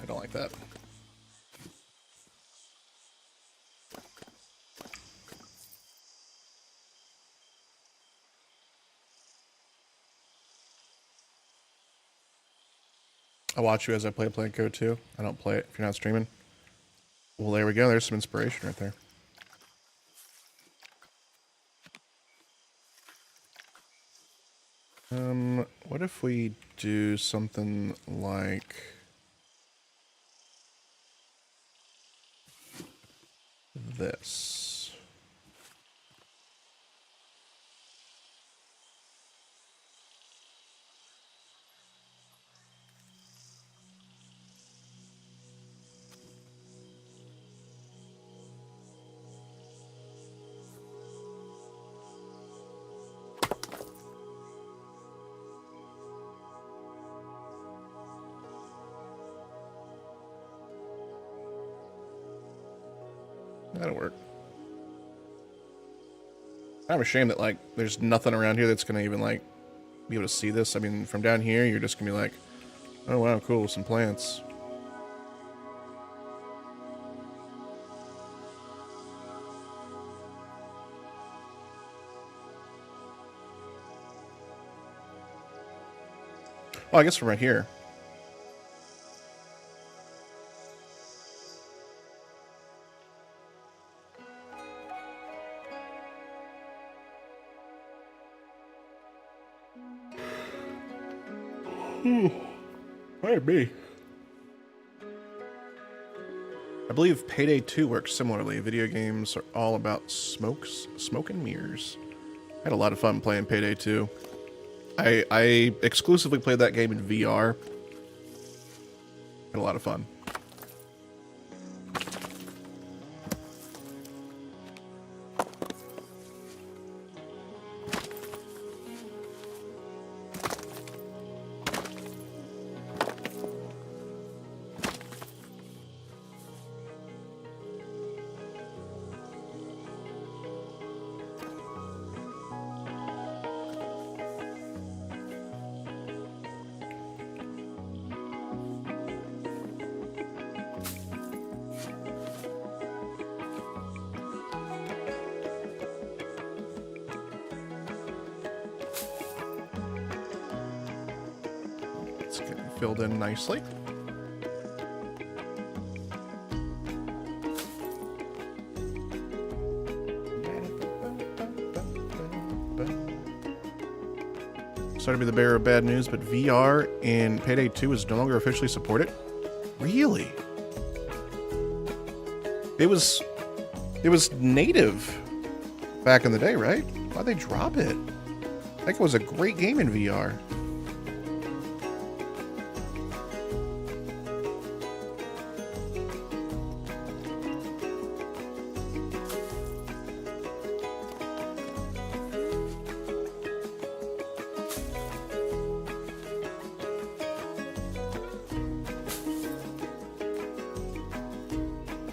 I don't like that. I watch you as I play Planko too. I don't play it if you're not streaming. Well, there we go. There's some inspiration right there. What if we do something like this? That'll work. I'm ashamed that, like, there's nothing around here that's gonna even, like, be able to see this. I mean, from down here, you're just gonna be like, oh wow, cool, some plants. Well, I guess from right here. Might be. I believe Payday 2 works similarly. Video games are all about smoke and mirrors. I had a lot of fun playing Payday 2. I exclusively played that game in VR. Had a lot of fun. It's getting filled in nicely. Sorry to be the bearer of bad news, but VR in Payday 2 is no longer officially supported. Really? It was native back in the day, right? Why'd they drop it? I think it was a great game in VR.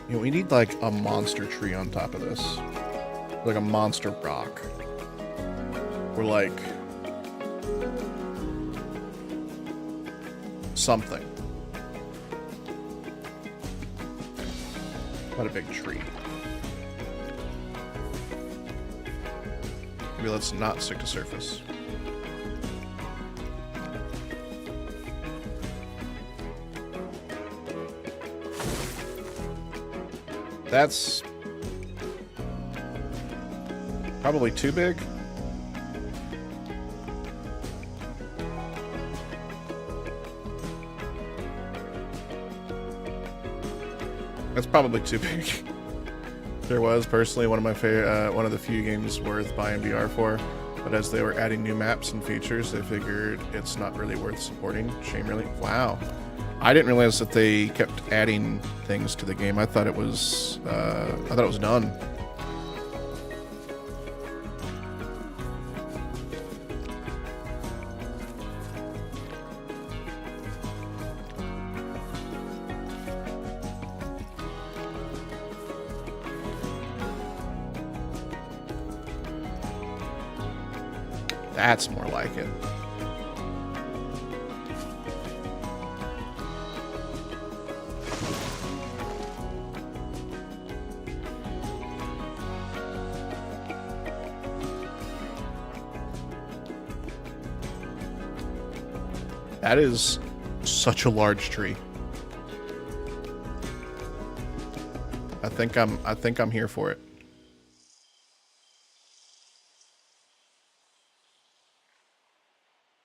You know, we need like a monster tree on top of this. Like a monster rock. Or like something. Not a big tree. Maybe let's not stick to surface. That's probably too big. That's probably too big. There was personally one of my favorite, one of the few games worth buying VR for, but as they were adding new maps and features, they figured it's not really worth supporting. Shame, really. Wow. I didn't realize that they kept adding things to the game. I thought it was done. That's more like it. That is such a large tree. I think I'm here for it.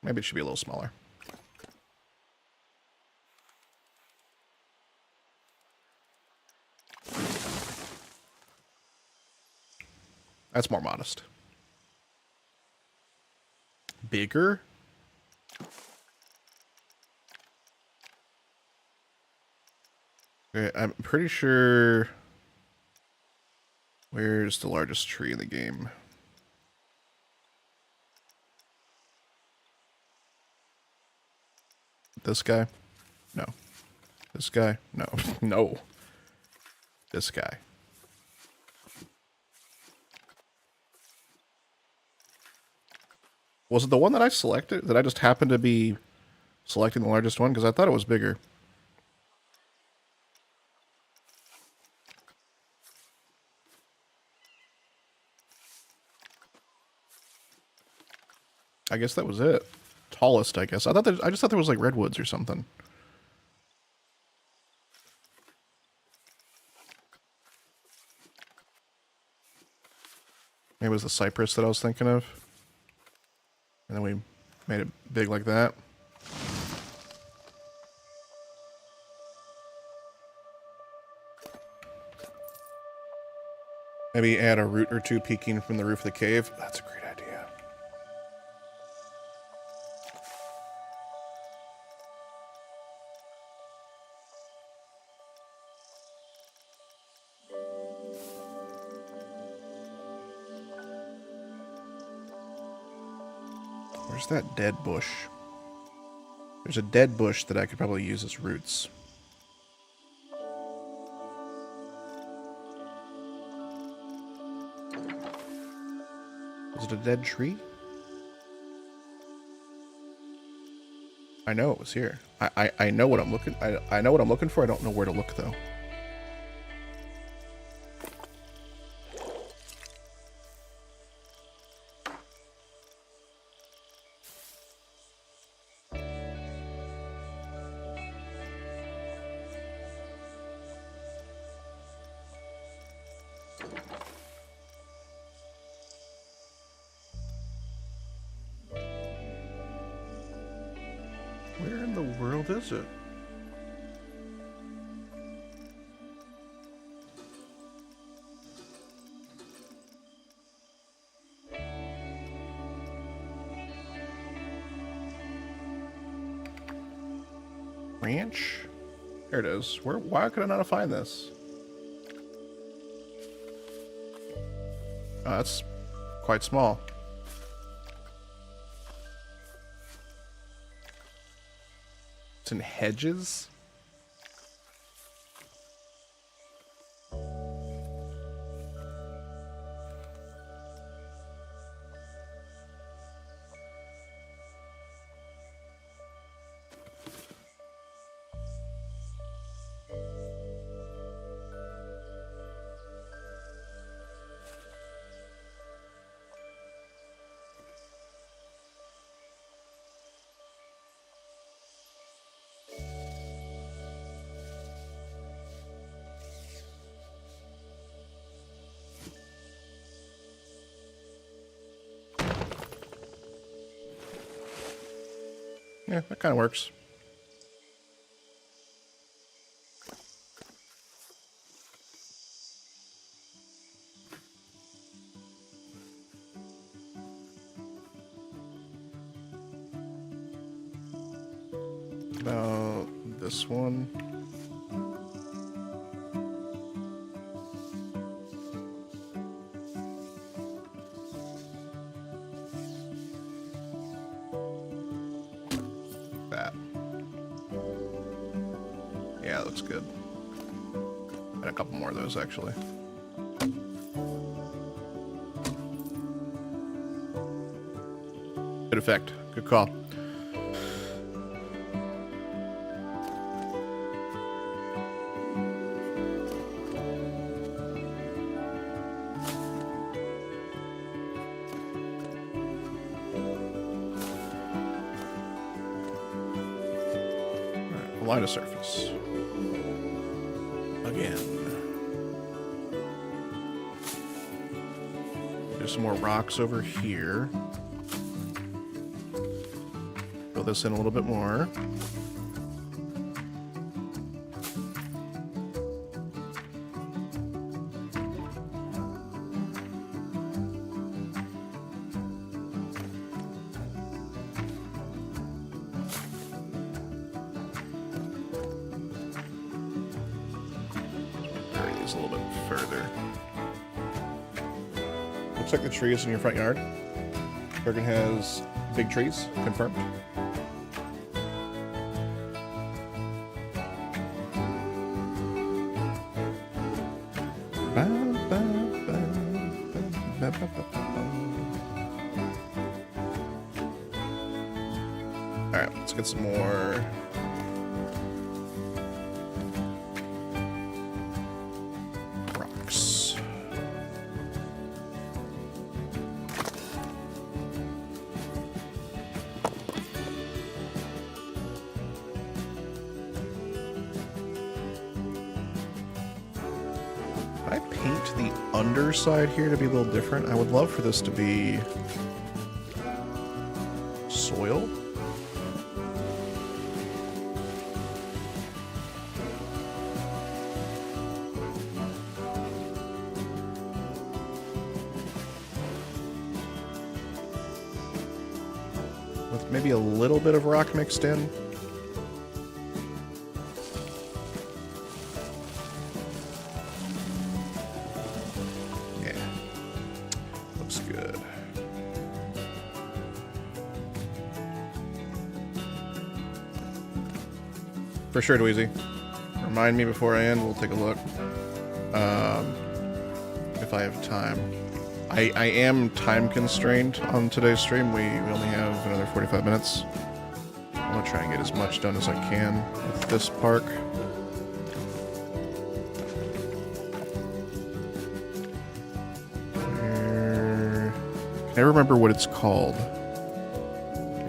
Maybe it should be a little smaller. That's more modest. Bigger? Okay, I'm pretty sure... Where's the largest tree in the game? This guy? No. This guy? No. No. This guy. Was it the one that I selected? That I just happened to be selecting the largest one? Because I thought it was bigger. I guess that was it. Tallest, I guess. I just thought there was like redwoods or something. Maybe it was the cypress that I was thinking of. And then we made it big like that. Maybe add a root or two peeking from the roof of the cave. That's a great idea. Where's that dead bush? There's a dead bush that I could probably use as roots. Is it a dead tree? I know it was here. I know what I'm looking. I know what I'm looking for. I don't know where to look though. Where in the world is it? Ranch? There it is. Why could I not find this? Oh, that's quite small. It's in hedges? Yeah, that kind of works. About this one. That. Yeah, that looks good. And a couple more of those, actually. Good effect. Good call. Line of surface. Again. There's some more rocks over here. Fill this in a little bit more. A little bit further. Looks like the tree is in your front yard. Bergen has big trees, confirmed. Alright, let's get some more. I paint the underside here to be a little different. I would love for this to be soil. With maybe a little bit of rock mixed in. Good. For sure, Dweezy. Remind me before I end. We'll take a look. If I have time. I am time constrained on today's stream. We only have another 45 minutes. I'm going to try and get as much done as I can with this park. I never remember what it's called.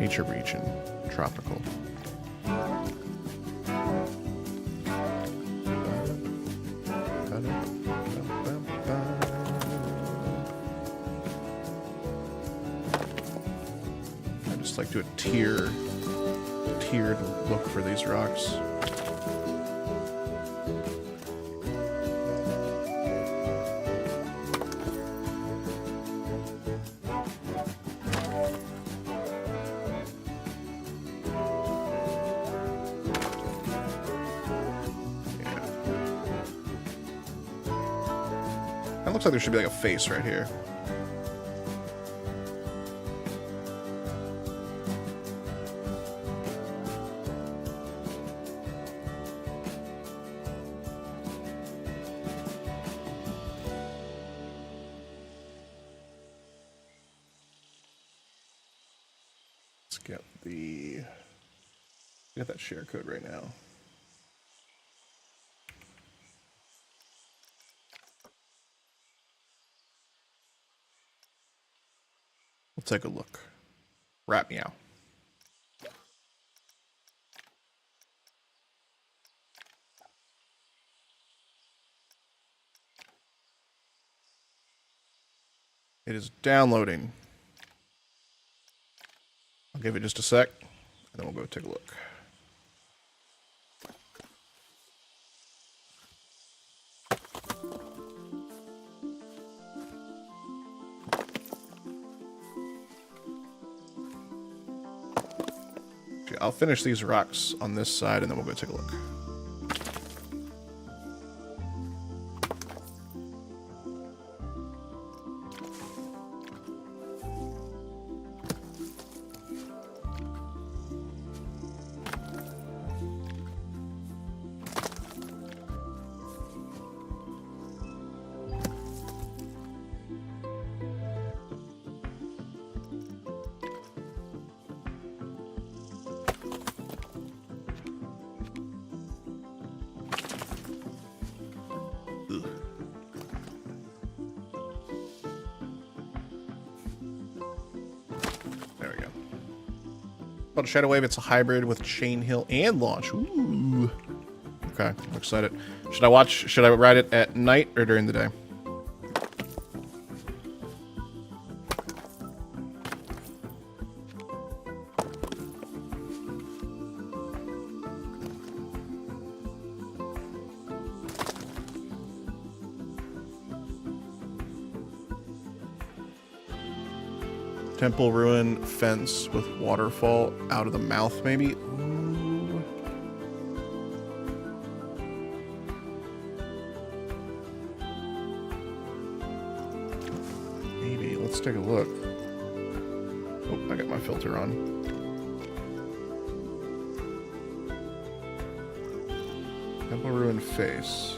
Nature region. Tropical. I just like to do a tier tiered look for these rocks. It looks like there should be like a face right here. Let's get that share code right now. We'll take a look. Rat meow. It is downloading. I'll give it just a sec, and then we'll go take a look. I'll finish these rocks on this side, and then we'll go take a look. Called Shadow Wave. It's a hybrid with Chain Hill and Launch. Ooh. Okay, I'm excited. Should I ride it at night or during the day? Temple Ruin fence with waterfall out of the mouth, maybe? Ooh. Maybe. Let's take a look. Oh, I got my filter on. Temple Ruin face.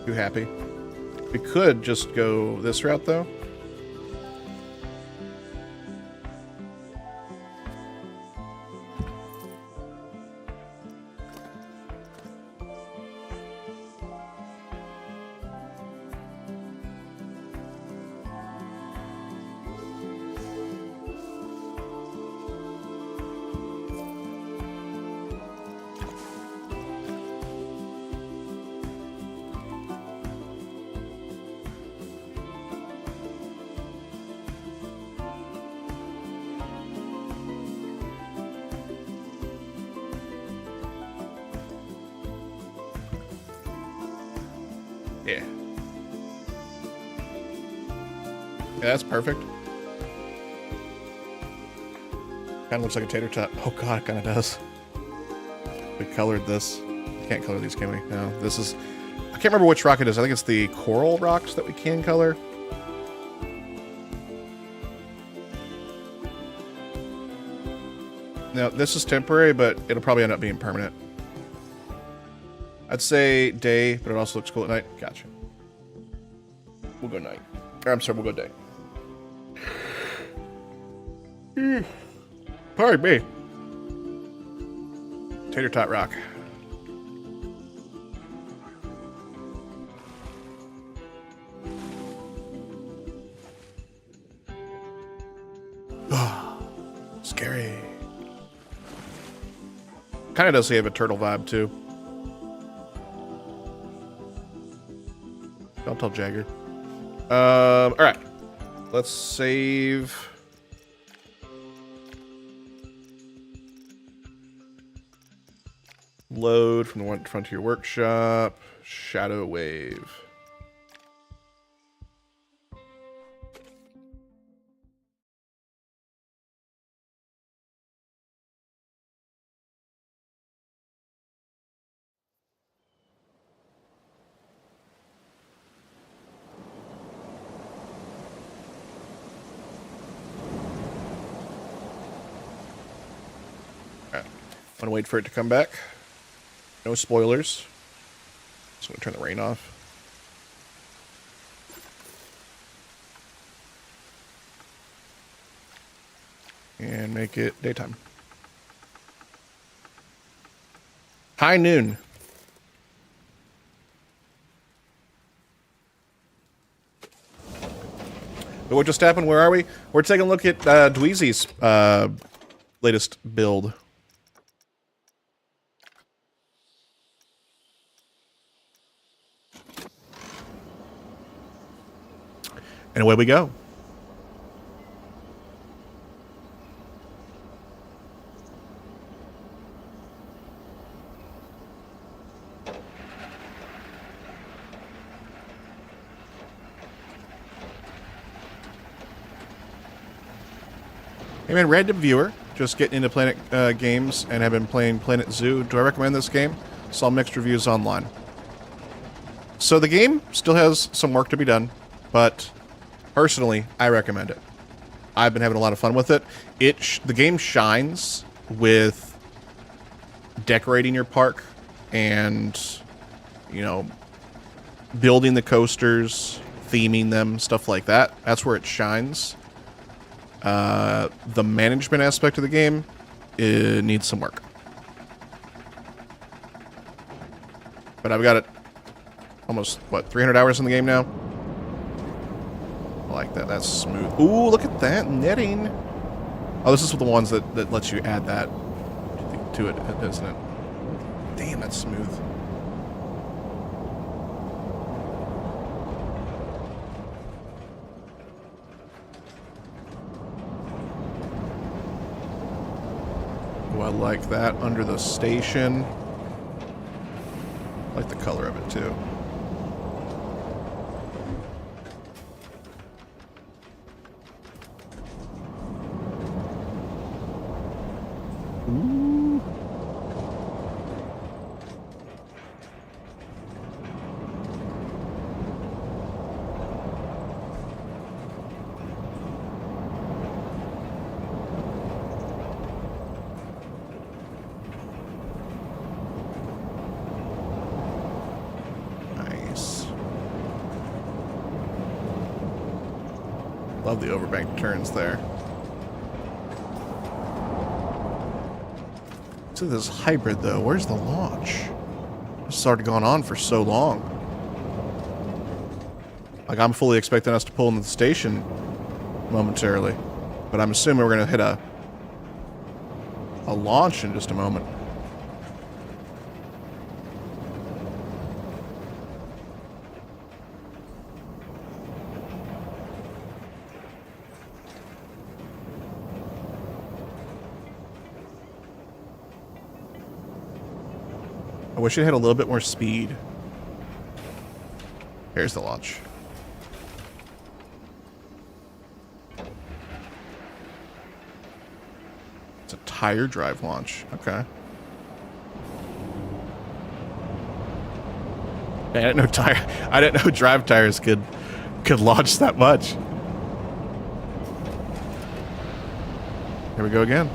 Too happy. We could just go this route, though. Yeah. Yeah, that's perfect. Kind of looks like a tater tot. Oh god, it kind of does. We colored this. Can't color these, can we? No, this is... I can't remember which rock it is. I think it's the coral rocks that we can color. Now, this is temporary, but it'll probably end up being permanent. I'd say day, but it also looks cool at night. Gotcha. We'll go night. Or, I'm sorry, we'll go day. Pardon me. Tater tot rock. Scary. Kind of does have a turtle vibe too. Don't tell Jagger. All right, let's save. Load from the Frontier Workshop. Shadow Wave. Alright. I'm gonna wait for it to come back. No spoilers. Just gonna turn the rain off. And make it daytime. High noon. But what just happened? Where are we? We're taking a look at Dweezy's latest build. And away we go. Hey man, random viewer, just getting into Planet games and have been playing Planet Zoo. Do I recommend this game? Saw mixed reviews online. So the game still has some work to be done, but personally, I recommend it. I've been having a lot of fun with it. The game shines with decorating your park and, you know, building the coasters, theming them, stuff like that. That's where it shines. The management aspect of the game, it needs some work. But I've got it almost, what, 300 hours in the game now? I like that. That's smooth. Ooh, look at that netting. Oh, this is the ones that lets you add that to it, isn't it? Damn, that's smooth. Oh, I like that under the station. I like the color of it too. Ooh. Nice. Love the overbanked turns there. So this hybrid though, where's the launch? This has already gone on for so long. Like I'm fully expecting us to pull into the station momentarily, but I'm assuming we're gonna hit a launch in just a moment. I wish it had a little bit more speed. Here's the launch. It's a tire drive launch. Okay. Man, I didn't know drive tires could launch that much. Here we go again.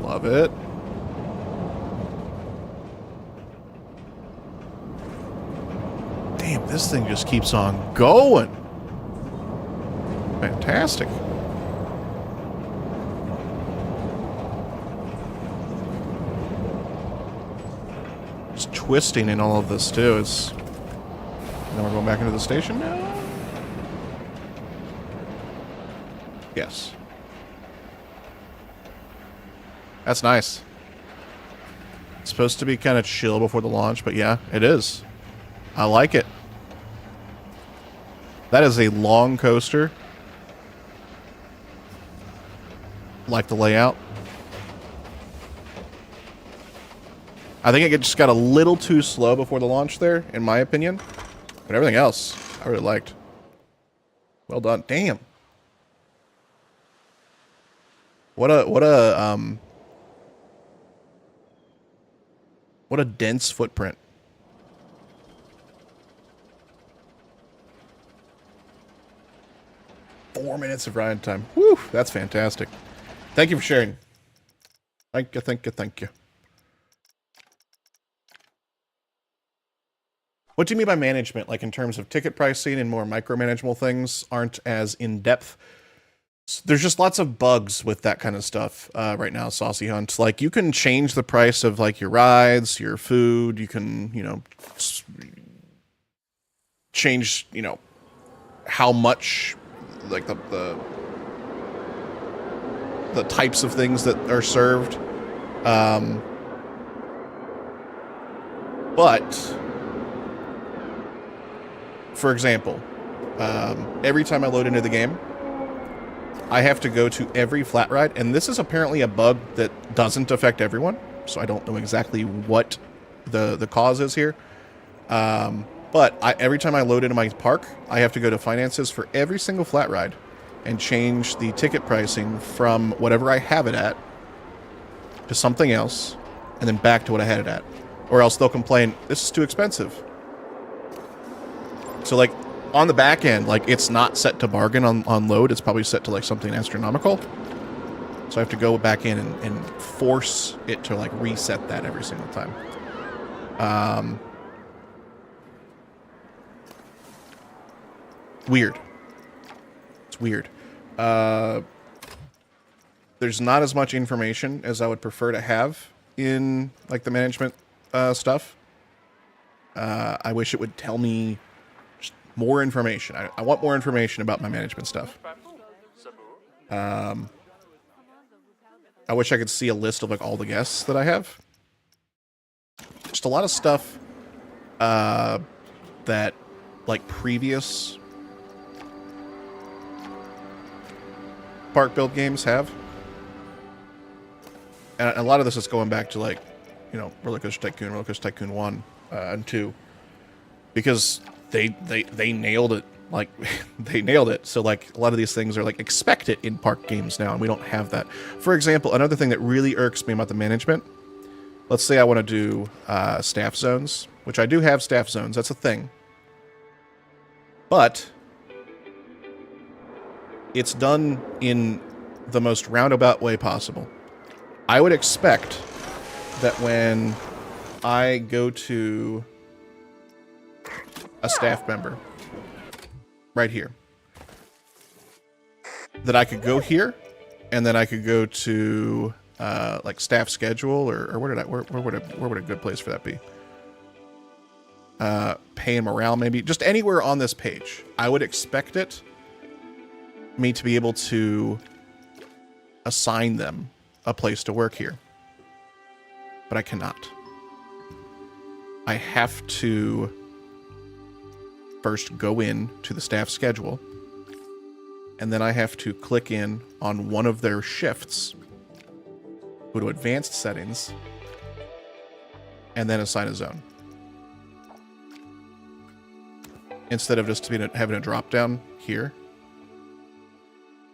Love it. This thing just keeps on going. Fantastic. It's twisting in all of this too. It's now we're going back into the station now. Yes. That's nice. It's supposed to be kind of chill before the launch, but yeah, it is. I like it. That is a long coaster. Like the layout. I think it just got a little too slow before the launch there, in my opinion. But everything else, I really liked. Well done. Damn. What a dense footprint. Four minutes of ride time. Woo, that's fantastic. Thank you for sharing. Thank you, thank you, thank you. What do you mean by management? Like in terms of ticket pricing and more micromanageable things aren't as in-depth? There's just lots of bugs with that kind of stuff right now, Saucy Hunt. Like, you can change the price of, like, your rides, your food. You can, you know, change, you know, how much, like, the types of things that are served. But, for example, every time I load into the game, I have to go to every flat ride, and this is apparently a bug that doesn't affect everyone, so I don't know exactly what the cause is here. But every time I load into my park, I have to go to finances for every single flat ride and change the ticket pricing from whatever I have it at to something else, and then back to what I had it at. Or else they'll complain, this is too expensive. So, like, on the back end, like, it's not set to bargain on load. It's probably set to, like, something astronomical. So I have to go back in and force it to, like, reset that every single time. Weird. It's weird. There's not as much information as I would prefer to have in, like, the management stuff. I wish it would tell me more information. I want more information about my management stuff. I wish I could see a list of, like, all the guests that I have. Just a lot of stuff that, like, previous park build games have. And a lot of this is going back to, like, you know, Roller Coaster Tycoon 1 and 2. Because they nailed it. Like, they nailed it. So, like, a lot of these things are, like, expected in park games now, and we don't have that. For example, another thing that really irks me about the management, let's say I want to do staff zones, which I do have staff zones. That's a thing. But it's done in the most roundabout way possible. I would expect that when I go to a staff member right here, that I could go here, and then I could go to like staff schedule, or where would a good place for that be? Pay and morale, maybe. Just anywhere on this page. I would expect me to be able to assign them a place to work here. But I cannot. I have to first go in to the staff schedule, and then I have to click in on one of their shifts, go to advanced settings, and then assign a zone. Instead of just having a drop down here.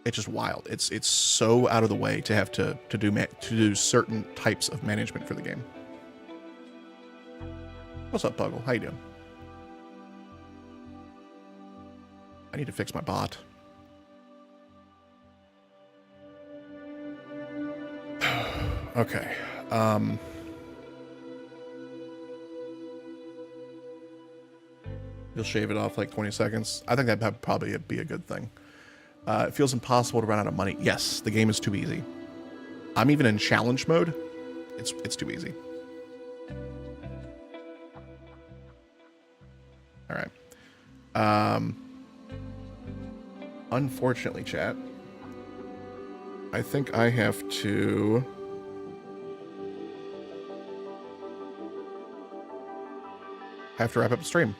It's just wild. It's so out of the way to have to do certain types of management for the game. What's up, Puggle? How you doing? I need to fix my bot. Okay. You'll shave it off like 20 seconds. I think that'd probably be a good thing. It feels impossible to run out of money. Yes, the game is too easy. I'm even in challenge mode. It's too easy. All right. Unfortunately, chat, I think I have to wrap up the stream.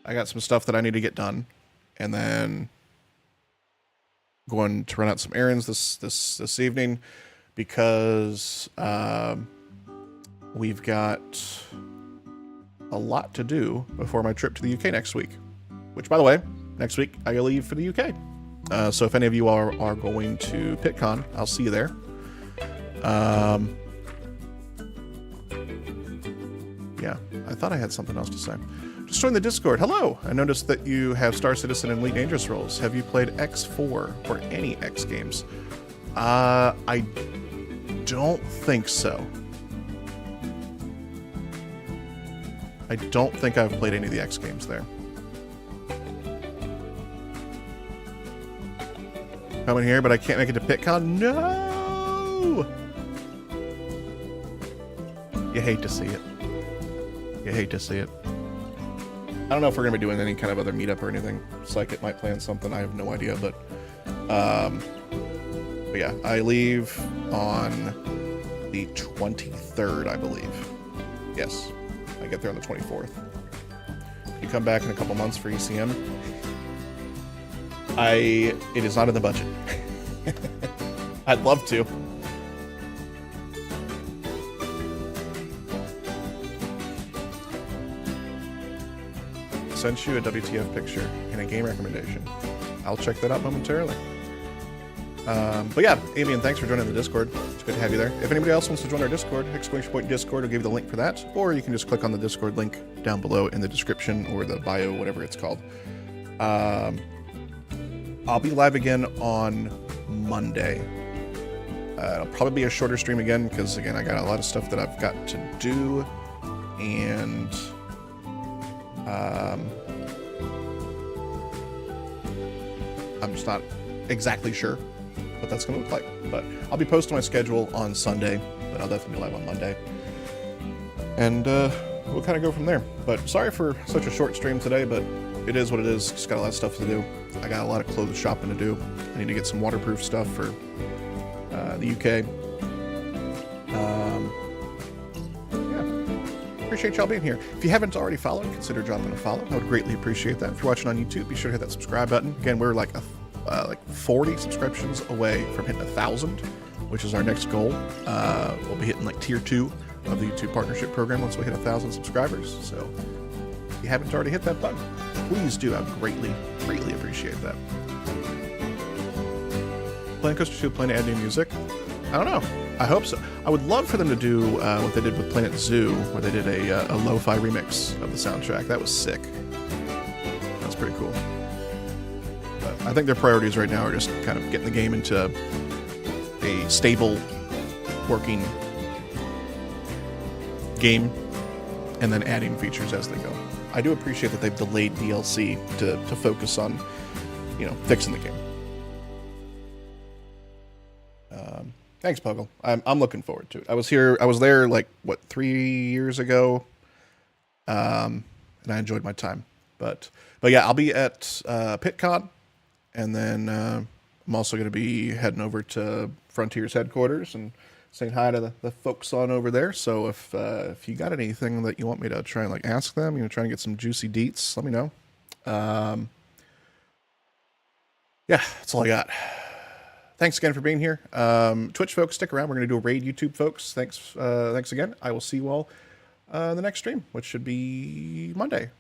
I got some stuff that I need to get done, and then going to run out some errands this evening because we've got a lot to do before my trip to the UK next week. Which, by the way, next week I leave for the UK. So if any of you are going to PitCon, I'll see you there. Yeah, I thought I had something else to say. Just join the Discord. Hello! I noticed that you have Star Citizen and Elite Dangerous roles. Have you played X4 or any X games? I don't think so. I don't think I've played any of the X games there. Coming here, but I can't make it to PitCon. No! You hate to see it. You hate to see it. I don't know if we're going to be doing any kind of other meetup or anything. Psychic might plan something. I have no idea, but yeah, I leave on the 23rd, I believe. Yes, I get there on the 24th. You come back in a couple months for ECM. It is not in the budget. I'd love to. Sent you a WTF picture and a game recommendation. I'll check that out momentarily. But yeah, Avian, thanks for joining the Discord. It's good to have you there. If anybody else wants to join our Discord, !Discord will give you the link for that, or you can just click on the Discord link down below in the description or the bio, whatever it's called. I'll be live again on Monday. It'll probably be a shorter stream again because, again, I got a lot of stuff that I've got to do, and I'm just not exactly sure what that's going to look like. But I'll be posting my schedule on Sunday, but I'll definitely be live on Monday. And we'll kind of go from there. But sorry for such a short stream today, but it is what it is. Just got a lot of stuff to do. I got a lot of clothes shopping to do. I need to get some waterproof stuff for the UK. Appreciate y'all being here. If you haven't already followed, consider dropping a follow. I would greatly appreciate that. If you're watching on YouTube, be sure to hit that subscribe button. Again, we're like 40 subscriptions away from hitting 1,000, which is our next goal. We'll be hitting like tier 2 of the YouTube partnership program once we hit 1,000 subscribers. So if you haven't already hit that button, please do. I would greatly appreciate that. Planet Coaster 2 plan to add new music? I don't know. I hope so. I would love for them to do what they did with Planet Zoo, where they did a lo-fi remix of the soundtrack. That was sick. That's pretty cool. But I think their priorities right now are just kind of getting the game into a stable, working game, and then adding features as they go. I do appreciate that they've delayed DLC to focus on, fixing the game. Thanks, Puggle. I'm looking forward to it. I was there like 3 years ago, and I enjoyed my time. But yeah, I'll be at PitCon, and then I'm also going to be heading over to Frontiers headquarters and saying hi to the folks on over there. So if you got anything that you want me to try and ask them, try and get some juicy deets, let me know. Yeah, that's all I got. Thanks again for being here. Twitch folks, stick around. We're going to do a raid. YouTube folks, thanks again. I will see you all in the next stream, which should be Monday.